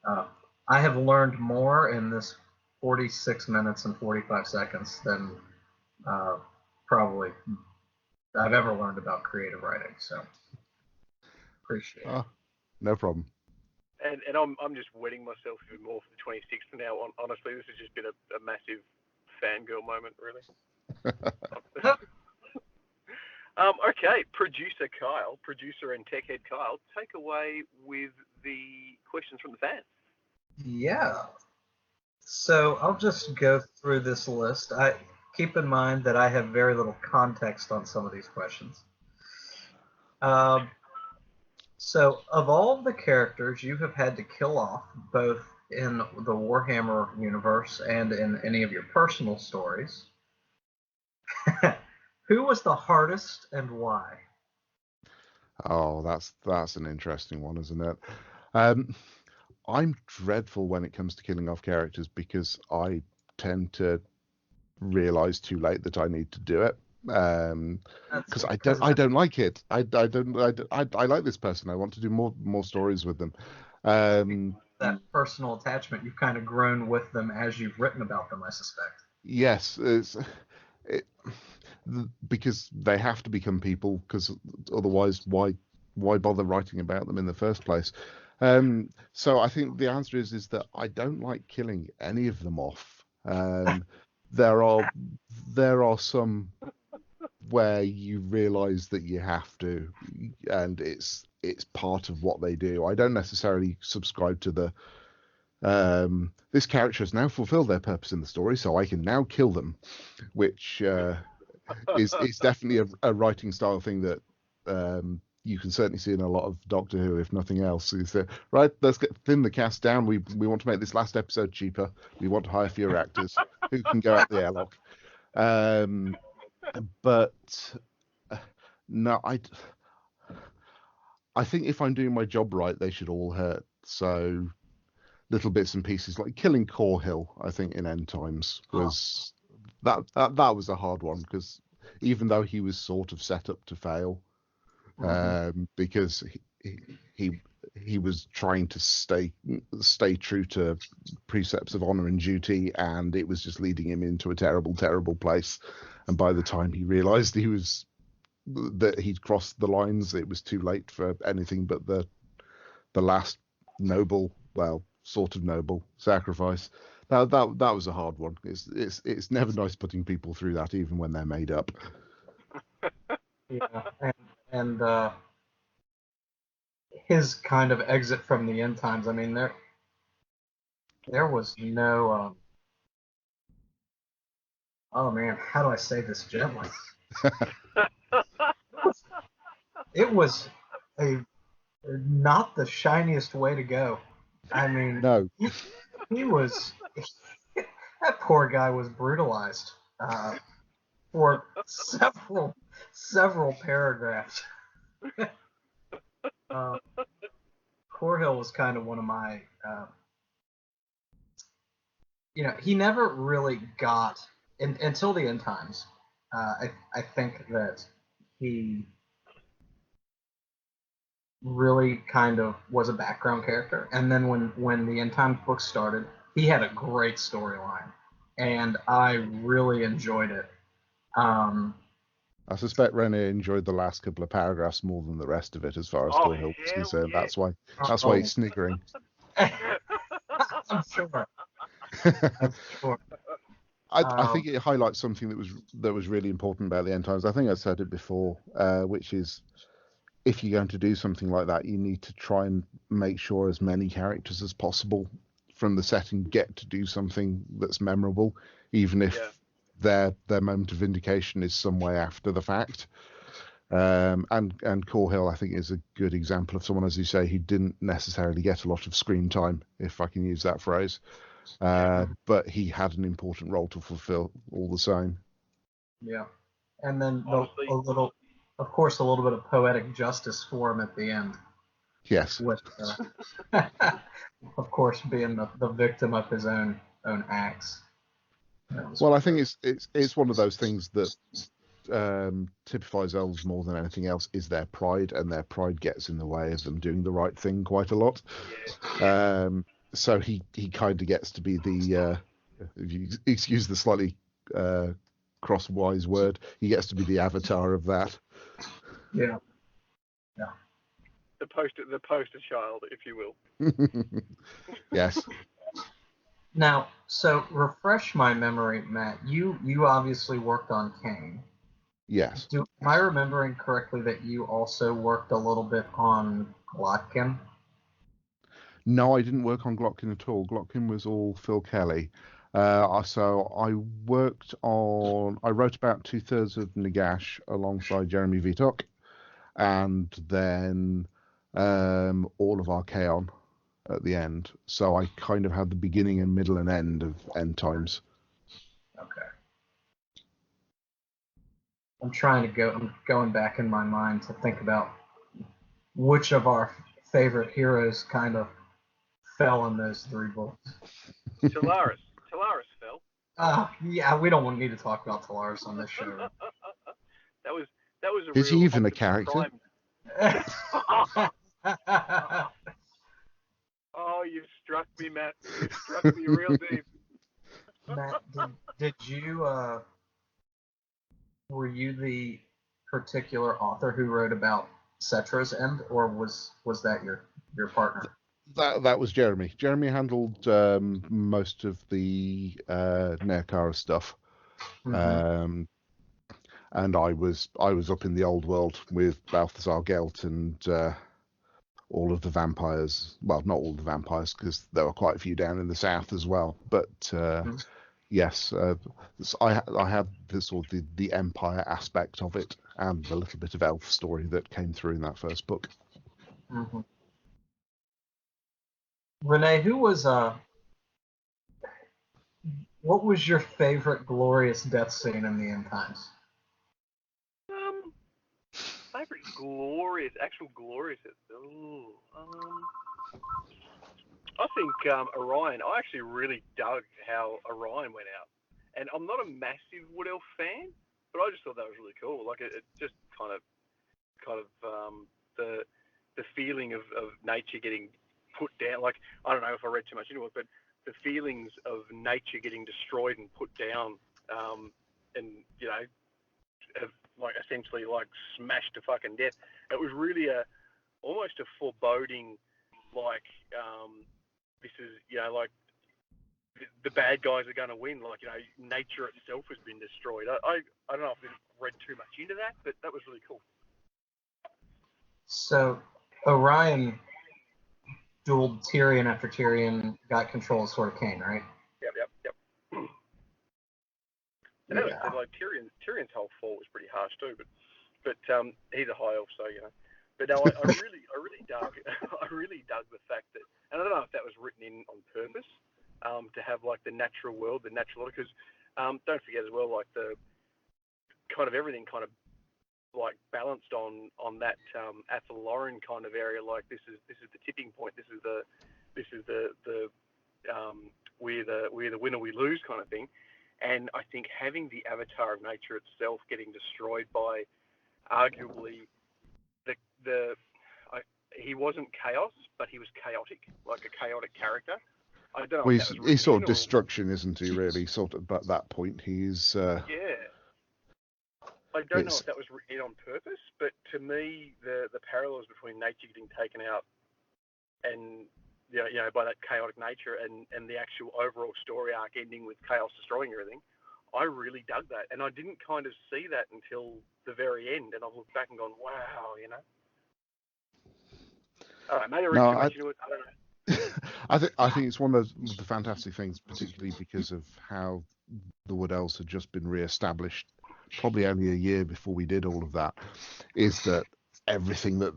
B: I have learned more in this 46 minutes and 45 seconds than probably I've ever learned about creative writing. So appreciate it.
D: No problem.
E: And I'm just wetting myself even more for the 26th now. Honestly, this has just been a massive fangirl moment, really. Okay, producer and tech head Kyle, take away with the questions from the fans.
B: Yeah. So I'll just go through this list. I keep in mind that I have very little context on some of these questions. So of all the characters you have had to kill off, both in the Warhammer universe and in any of your personal stories, who was the hardest and why?
D: Oh, that's an interesting one, isn't it? I'm dreadful when it comes to killing off characters, because I tend to realize too late that I need to do it. Because I don't like it. I like this person. I want to do more stories with them.
B: That personal attachment, you've kind of grown with them as you've written about them, I suspect.
D: Yes, because they have to become people, because otherwise why bother writing about them in the first place? So I think the answer is that I don't like killing any of them off. There are some where you realize that you have to, and it's part of what they do. I don't necessarily subscribe to the this character has now fulfilled their purpose in the story, so I can now kill them, which is definitely a writing style thing that you can certainly see in a lot of Doctor Who, if nothing else. Is right? Let's thin the cast down. We want to make this last episode cheaper. We want to hire fewer actors who can go out the airlock. But No, I think if I'm doing my job right, they should all hurt. So little bits and pieces, like killing Core Hill, I think in End Times was that was a hard one, because even though he was sort of set up to fail, because he was trying to stay true to precepts of honor and duty, and it was just leading him into a terrible place. And by the time he realized that he'd crossed the lines, it was too late for anything but the last noble, well, sort of noble sacrifice. That was a hard one. It's never nice putting people through that, even when they're made up.
B: Yeah, and his kind of exit from the End Times. I mean, there was no. Oh man, how do I say this gently? It was a not the shiniest way to go. I mean,
D: No.
B: he was that poor guy was brutalized for several paragraphs. Core Hill was kind of one of my, he never really got until the End Times. I think that he really kind of was a background character, and then when the End Times books started, he had a great storyline, and I really enjoyed it.
D: I suspect Rene enjoyed the last couple of paragraphs more than the rest of it, as far as Core Hill was concerned.
E: Yeah.
D: That's why he's sniggering.
B: I'm sure.
D: I think it highlights something that was really important about the End Times. I think I said it before, which is, if you're going to do something like that, you need to try and make sure as many characters as possible from the setting get to do something that's memorable, even if their moment of vindication is some way after the fact. And Core Hill, I think, is a good example of someone, as you say, who didn't necessarily get a lot of screen time, if I can use that phrase. But he had an important role to fulfill all the same.
B: Yeah. And then a little bit of poetic justice for him at the end.
D: Yes.
B: With, of course, being the victim of his own acts.
D: Well, I think it's one of those things that typifies elves more than anything else is their pride, and their pride gets in the way of them doing the right thing quite a lot. So he kind of gets to be the, if you excuse the slightly crosswise word, he gets to be the avatar of that.
B: Yeah.
E: The poster child, if you will.
D: Yes.
B: Now, so refresh my memory, Matt. You obviously worked on Kane.
D: Yes.
B: Am I remembering correctly that you also worked a little bit on Glotkin?
D: No, I didn't work on Glotkin at all. Glotkin was all Phil Kelly. So I wrote about 2/3 of Nagash alongside Jeremy Vitok, and then all of Archaon at the end. So I kind of had the beginning and middle and end of End Times.
B: Okay. I'm going back in my mind to think about which of our favorite heroes kind of fell in those 3 books.
E: Talaris fell.
B: Yeah, we don't need to talk about Talaris on this show.
E: that was a
D: Is
E: real
D: he even a character?
E: Oh, you struck me, Matt. You struck me real deep.
B: Matt, did you were you the particular author who wrote about Cetra's end, or was that your partner?
D: That was Jeremy. Jeremy handled most of the Neokara stuff, and I was up in the old world with Balthazar Gelt and all of the vampires. Well, not all the vampires, because there were quite a few down in the south as well. But yes, I had the empire aspect of it, and the little bit of elf story that came through in that first book.
B: Mm-hmm. Rene, what was your favorite glorious death scene in the End Times?
E: actual glorious. I think Orion. I actually really dug how Orion went out, and I'm not a massive Wood Elf fan, but I just thought that was really cool. Like it just kind of the feeling of nature getting put down. Like I don't know if I read too much into it, but the feelings of nature getting destroyed and put down, and have like essentially like smashed to fucking death. It was really almost a foreboding, like this is like the bad guys are going to win. Like nature itself has been destroyed. I don't know if I read too much into that, but that was really cool.
B: So Orion dueled Tyrion after Tyrion got control of Sword of Cain, right?
E: Yep. And that was like Tyrion's whole fall was pretty harsh too, but he's a high elf, so But no, I really dug the fact that, and I don't know if that was written in on purpose, to have like the natural world, the natural order, because don't forget as well, like the kind of everything kind of like balanced on that Athalorian kind of area. Like this is the tipping point. This is the we're the winner, we lose kind of thing. And I think having the avatar of nature itself getting destroyed by arguably he wasn't chaos, but he was chaotic, like a chaotic character. I don't know.
D: Well,
E: if that was
D: he's sort of
E: or...
D: destruction, isn't he? Really, sort of. At that point, he's.
E: Yeah. I don't know if that was written on purpose, but to me, the parallels between nature getting taken out and by that chaotic nature and the actual overall story arc ending with chaos destroying everything, I really dug that, and I didn't kind of see that until the very end, and I've looked back and gone, wow, All right, maybe I read too much into it. I don't know.
D: I think it's one of the fantastic things, particularly because of how the Wood Elves had just been re-established, probably only a year before we did all of that, is that everything that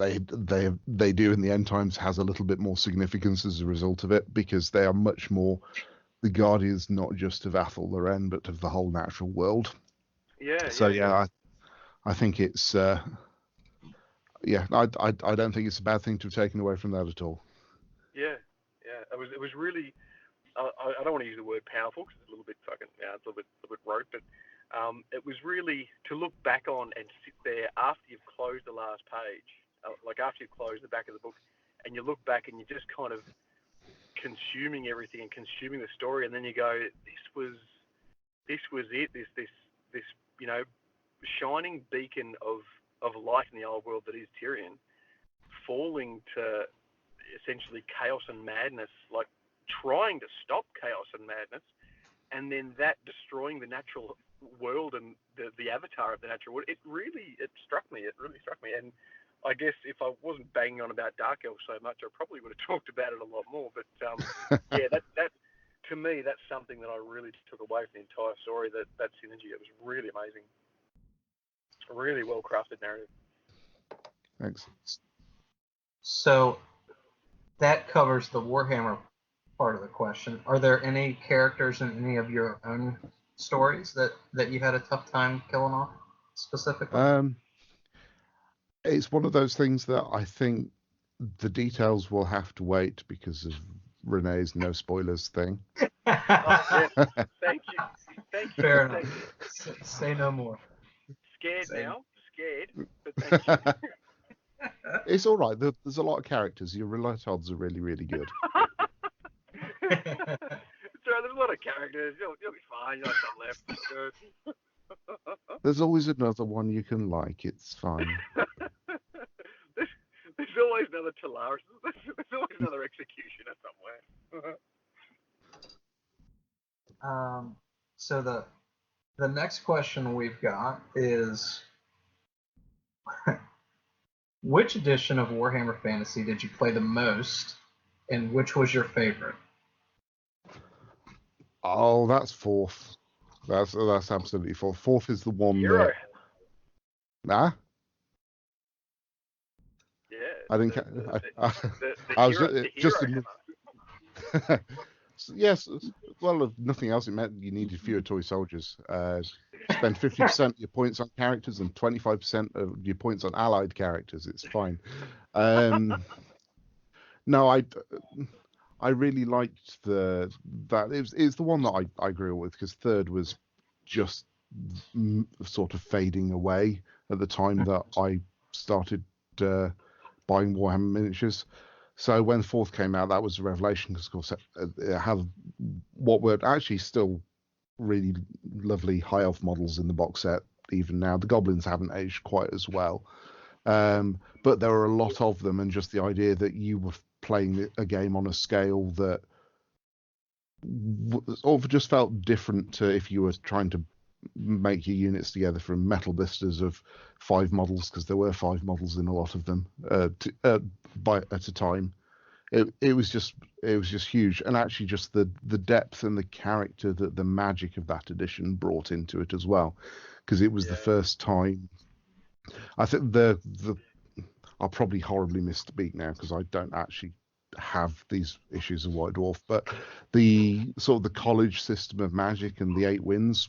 D: they do in the end times has a little bit more significance as a result of it, because they are much more the guardians, not just of Athel Loren, but of the whole natural world.
E: Yeah.
D: So I think it's I don't think it's a bad thing to have taken away from that at all.
E: Yeah. It was really. I don't want to use the word powerful because it's a little bit fucking. It's a little bit rote, but it was really to look back on and sit there after you've closed the last page, like after you've closed the back of the book, and you look back and you're just kind of consuming everything and consuming the story, and then you go, this was it. This shining beacon of light in the old world that is Tyrion, falling to essentially chaos and madness, like trying to stop chaos and madness, and then that destroying the natural world and the avatar of the natural world. It struck me. It really struck me. And I guess if I wasn't banging on about Dark Elf so much, I probably would have talked about it a lot more. But that to me, that's something that I really took away from the entire story. That synergy. It was really amazing. A really well crafted narrative.
D: Thanks.
B: So that covers the Warhammer part of the question. Are there any characters in any of your own stories that you had a tough time killing off specifically?
D: It's one of those things that I think the details will have to wait because of Rene's no spoilers thing.
E: Yes. Thank you.
B: Fair enough. Say no more.
E: Scared, but thank you.
D: It's all right. There's a lot of characters. Your roulette odds are really, really good.
E: So there's a lot of characters. You'll be fine. You'll have some left.
D: There's always another one you can like. It's fine.
E: There's always another Talaris. There's always another Executioner somewhere.
B: So the next question we've got is, which edition of Warhammer Fantasy did you play the most, and which was your favorite?
D: Oh, that's fourth. That's absolutely fourth. Fourth is the one
E: Hero.
D: Nah.
E: Yeah.
D: I didn't.
E: I was just.
D: Yes. Well, if nothing else, it meant you needed fewer toy soldiers. Spend 50% of your points on characters and 25% of your points on allied characters. It's fine. No, I really liked that. It's the one that I grew up with, because third was just sort of fading away at the time that I started buying Warhammer miniatures. So when fourth came out, that was a revelation, because of course it had what were actually still really lovely high elf models in the box set. Even now, the goblins haven't aged quite as well, but there were a lot of them, and just the idea that you were playing a game on a scale that just felt different to if you were trying to make your units together from metal blisters of 5 models, because there were 5 models in a lot of them at a time. It was just huge, and actually just the depth and the character that the magic of that edition brought into it as well, because it was the first time. I think I'll probably horribly misspeak now, because I don't actually have these issues of White Dwarf, but the sort of the college system of magic and the 8 Winds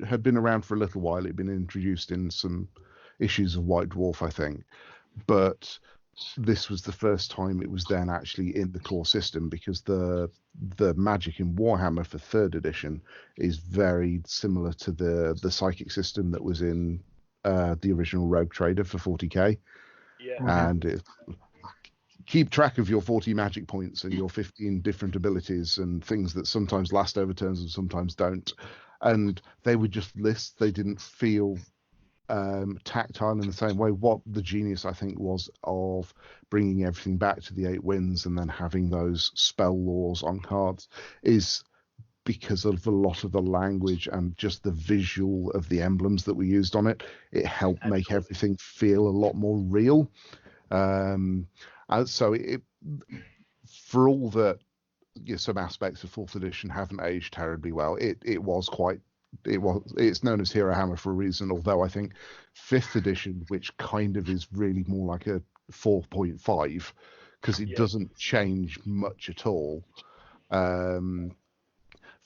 D: had been around for a little while. It had been introduced in some issues of White Dwarf, I think, but this was the first time it was then actually in the core system, because the magic in Warhammer for 3rd edition is very similar to the psychic system that was in the original Rogue Trader for 40k.
E: Yeah.
D: And keep track of your 40 magic points and your 15 different abilities and things that sometimes last over turns and sometimes don't. And they were just lists. They didn't feel tactile in the same way. What the genius, I think, was of bringing everything back to the 8 Winds and then having those spell laws on cards is because of a lot of the language and just the visual of the emblems that we used on it. It helped make everything feel a lot more real. And so for all that some aspects of 4th edition haven't aged terribly well, it's known as Hero Hammer for a reason, although I think 5th edition, which kind of is really more like a 4.5, because it doesn't change much at all.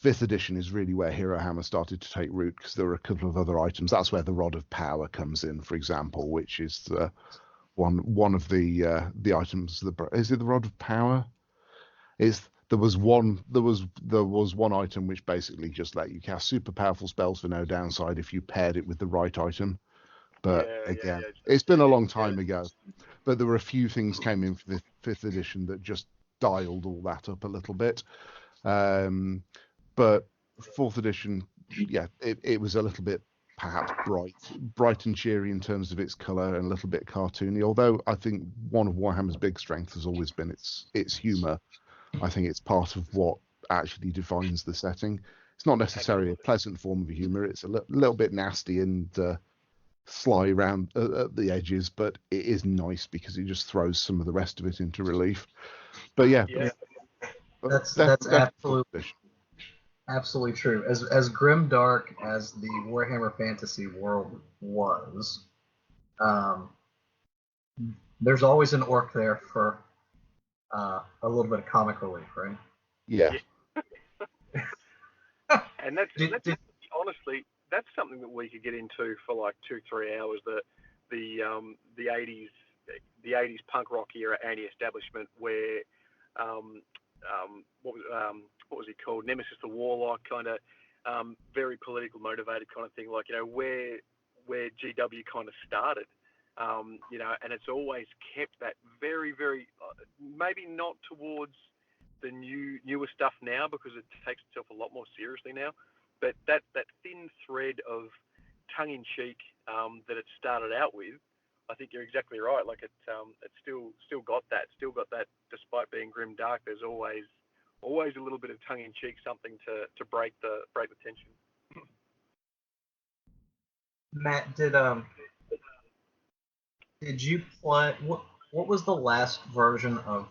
D: 5th edition is really where Hero Hammer started to take root, because there were a couple of other items. That's where the Rod of Power comes in, for example, which is one of the items. Is it the Rod of Power? There was one item which basically just let you cast super powerful spells for no downside if you paired it with the right item. But it's been a long time ago. But there were a few things came in for the 5th edition that just dialed all that up a little bit. But 4th edition, it was a little bit perhaps bright and cheery in terms of its colour, and a little bit cartoony. Although I think one of Warhammer's big strengths has always been its humour. I think it's part of what actually defines the setting. It's not necessarily a pleasant form of humour. It's a little bit nasty and sly around at the edges, but it is nice because it just throws some of the rest of it into relief. But
B: that's absolutely true. As grimdark as the Warhammer Fantasy world was, there's always an orc there for a little bit of comic relief, right?
D: Yeah.
E: And that's honestly, that's something that we could get into for like 2-3 hours. The 80s punk rock era anti-establishment, where what was he called? Nemesis the Warlock, kind of very political motivated kind of thing, like, where GW kind of started. And it's always kept that very, very, maybe not towards the newer stuff now, because it takes itself a lot more seriously now, but that thin thread of tongue-in-cheek that it started out with, I think you're exactly right. Like it's still got that, despite being grim dark. There's always a little bit of tongue-in-cheek, something to break the tension.
B: Matt, did you play? What was the last version of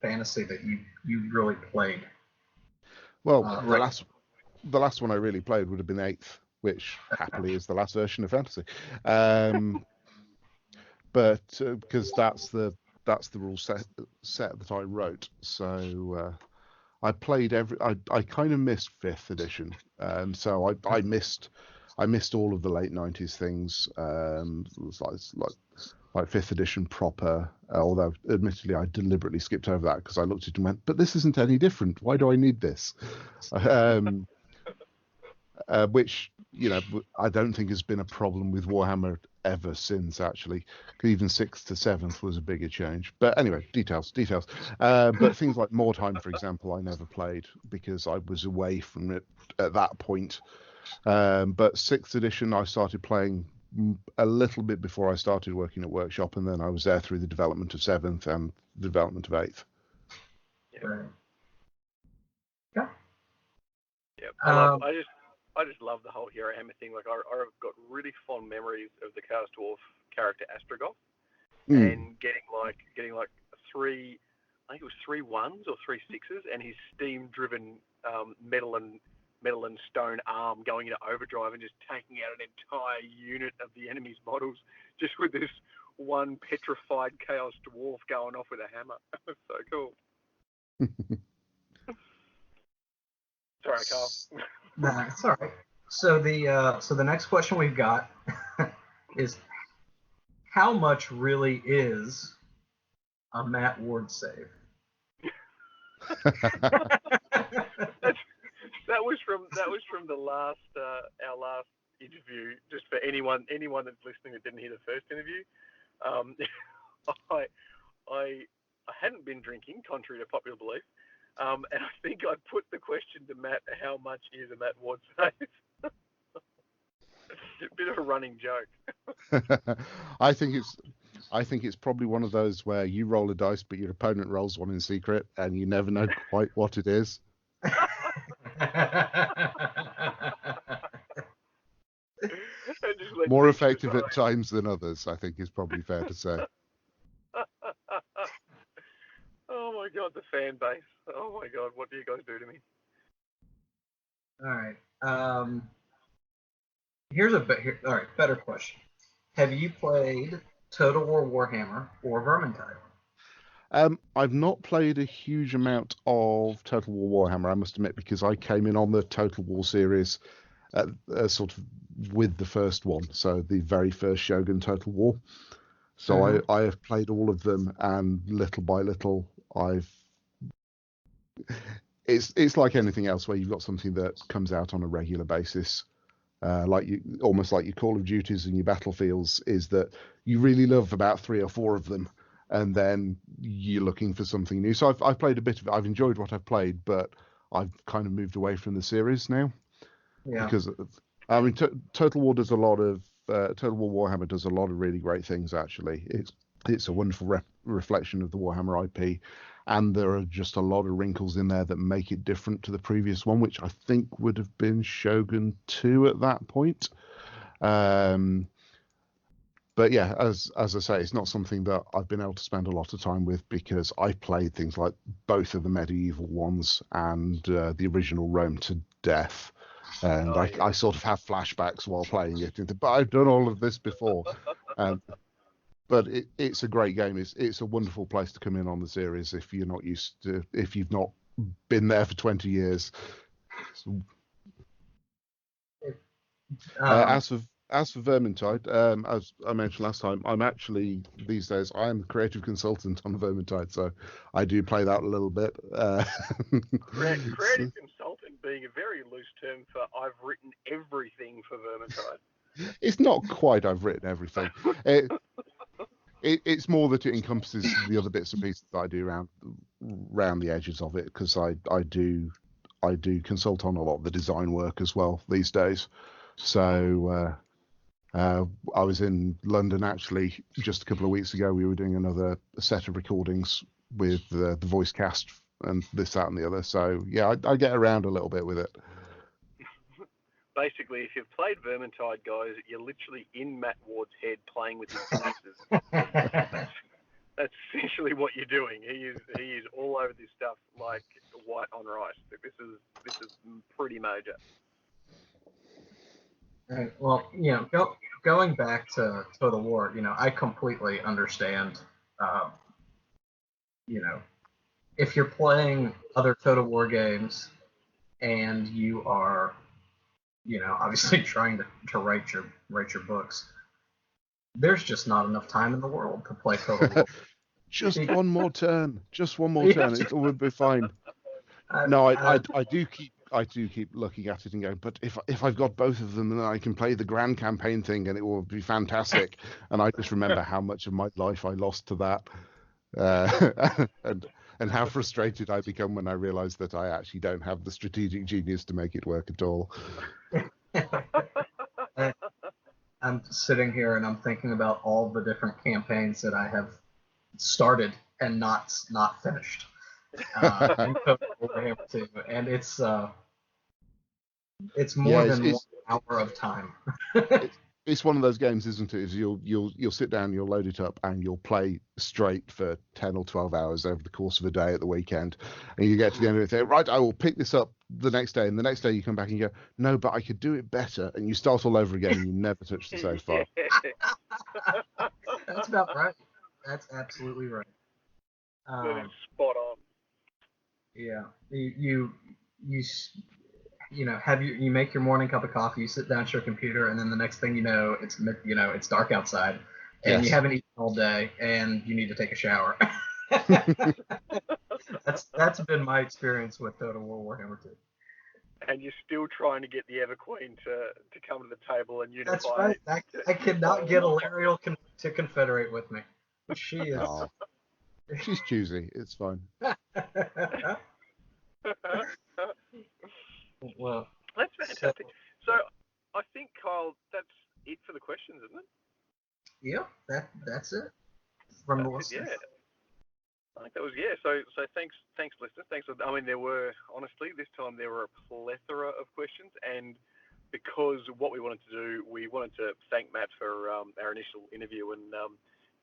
B: Fantasy that you really played?
D: Well, the last one I really played would have been 8th, which happily is the last version of Fantasy. But because that's the rule set that I wrote, so I played I kind of missed fifth edition, so I missed all of the late 90s things. It was like fifth edition proper. Although admittedly I deliberately skipped over that because I looked at it and went, but this isn't any different. Why do I need this? Which, you know, I don't think has been a problem with Warhammer ever since, actually. Even 6th to 7th was a bigger change. But anyway, details. But things like Mordheim, for example, I never played because I was away from it at that point. But 6th edition, I started playing a little bit before I started working at Workshop, and then I was there through the development of 7th and the development of 8th.
B: Right.
E: Yeah. I just love the whole Hero Hammer thing. Like I've got really fond memories of the Chaos Dwarf character Astrogoth, and getting like three, I think it was 3 1s or 3 6s, and his steam-driven metal and stone arm going into overdrive and just taking out an entire unit of the enemy's models just with this one petrified Chaos Dwarf going off with a hammer. It's so cool. Sorry, Carl.
B: Nah, it's all right. So the next question we've got is, how much really is a Matt Ward save?
E: That was from the last our last interview. Just for anyone that's listening that didn't hear the first interview, I hadn't been drinking, contrary to popular belief. And I think I put the question to Matt, how much is a Matt Ward save? A bit of a running joke.
D: I think it's probably one of those where you roll a dice, but your opponent rolls one in secret, and you never know quite what it is. More effective at times than others, I think is probably fair to say.
E: Oh my God, the fan base. Oh my God, what do you guys do to me?
B: All right. All right, better question. Have you played Total War Warhammer or Vermintide?
D: I've not played a huge amount of Total War Warhammer, I must admit, because I came in on the Total War series sort of with the first one, so the very first Shogun Total War. So I have played all of them, and little by little, it's like anything else where you've got something that comes out on a regular basis. Almost like your Call of Duties and your Battlefields, is that you really love about 3 or 4 of them, and then you're looking for something new. So I've played a bit of it. I've enjoyed what I've played, but I've kind of moved away from the series now.
B: Yeah.
D: Because I mean, Total War does a lot of Total War Warhammer does a lot of really great things. Actually, it's a wonderful reflection of the Warhammer IP. And there are just a lot of wrinkles in there that make it different to the previous one, which I think would have been Shogun 2 at that point. But yeah, as I say, it's not something that I've been able to spend a lot of time with because I played things like both of the medieval ones and the original Rome to death. And I sort of have flashbacks while playing it. But I've done all of this before. But it's a great game. It's a wonderful place to come in on the series if you're not used to, if you've not been there for 20 years. As for Vermintide, as I mentioned last time, I'm actually these days I'm a creative consultant on Vermintide, so I do play that a little bit.
E: Creative consultant being a very loose term for I've written everything for Vermintide.
D: It's not quite I've written everything. It's more that it encompasses the other bits and pieces that I do around the edges of it, because I do consult on a lot of the design work as well these days. So I was in London actually just a couple of weeks ago. We were doing another set of recordings with the voice cast and this, that, and the other. So yeah, I get around a little bit with it.
E: Basically, if you've played Vermintide, guys, you're literally in Matt Ward's head playing with his pieces. That's essentially what you're doing. He is all over this stuff like white on rice. This is pretty major.
B: Right. Well, going back to Total War, I completely understand, if you're playing other Total War games and you are, obviously trying to write your books, there's just not enough time in the world to play Total War.
D: Just one more turn. Just one more turn. It will be fine. No, I do keep looking at it and going, but if I've got both of them, then I can play the grand campaign thing and it will be fantastic. And I just remember how much of my life I lost to that, and how frustrated I become when I realize that I actually don't have the strategic genius to make it work at all.
B: I'm sitting here and I'm thinking about all the different campaigns that I have started and not finished. In Total Warhammer 2, and it's more than 1 hour of time.
D: It's one of those games, isn't it? Is you'll sit down, you'll load it up, and you'll play straight for 10 or 12 hours over the course of a day at the weekend, and you get to the end of it, think, right, I will pick this up the next day, and the next day you come back and you go, no, but I could do it better, and you start all over again, and you never touch the save file.
B: That's about right. That's absolutely right.
E: That is spot on.
B: Yeah, you you make your morning cup of coffee, you sit down at your computer, and then the next thing you know, it's dark outside, and you haven't eaten all day, and you need to take a shower. That's been my experience with Total War Warhammer 2.
E: And you're still trying to get the Ever Queen to come to the table and unify.
B: That's right. I cannot get Illyriel to confederate with me. She is.
D: Oh, she's choosy. It's fine.
B: Well,
E: that's fantastic. So I think, Kyle, that's it for the questions, isn't it?
B: Yeah, that's it. From the listeners.
E: Yeah. I think that was So thanks, listeners. Thanks. I mean, there were this time there were a plethora of questions, and because what we wanted to do, we wanted to thank Matt for our initial interview and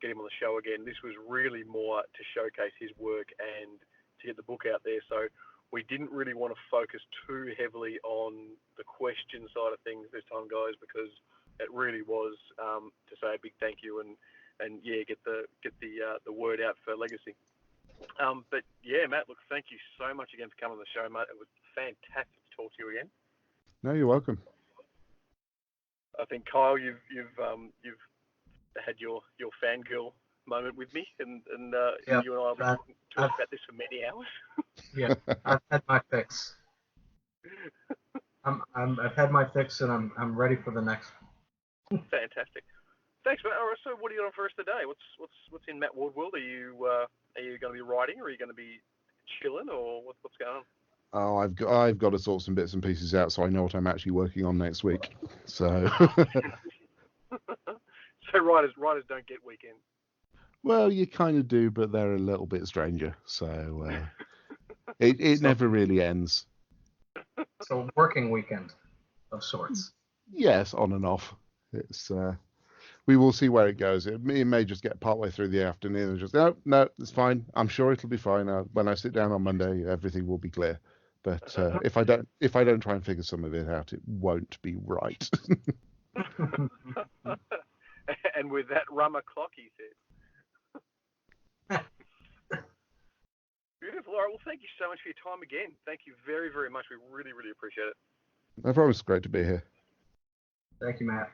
E: get him on the show again. This was really more to showcase his work and to get the book out there. So we didn't really want to focus too heavily on the question side of things this time, guys, because it really was to say a big thank you and get the word out for Legacy. But yeah, Matt, look, thank you so much again for coming on the show, mate. It was fantastic to talk to you again.
D: No, you're welcome.
E: I think, Kyle, you've had your fangirl moment with me, and you and I will be talking about this for many hours.
B: Yeah, I've had my fix. I've had my fix, and I'm ready for the next one.
E: Fantastic. Thanks, Matt. All right, so what are you on for us today? What's in Matt Ward world? Are you going to be writing, or are you going to be chilling, or what's going on?
D: Oh, I've got to sort some bits and pieces out so I know what I'm actually working on next week. So.
E: So writers don't get weekends.
D: Well, you kind of do, but they're a little bit stranger. So it never really ends.
B: So working weekend of sorts.
D: Yes, on and off. It's we will see where it goes. It may just get partway through the afternoon and just no, it's fine. I'm sure it'll be fine. When I sit down on Monday, everything will be clear. But if I don't try and figure some of it out, it won't be right.
E: And with that rummer clock, he said. Beautiful. All right. Well, thank you so much for your time again. Thank you very, very much. We really, really appreciate it.
D: No problem. It's great to be here.
B: Thank you, Matt.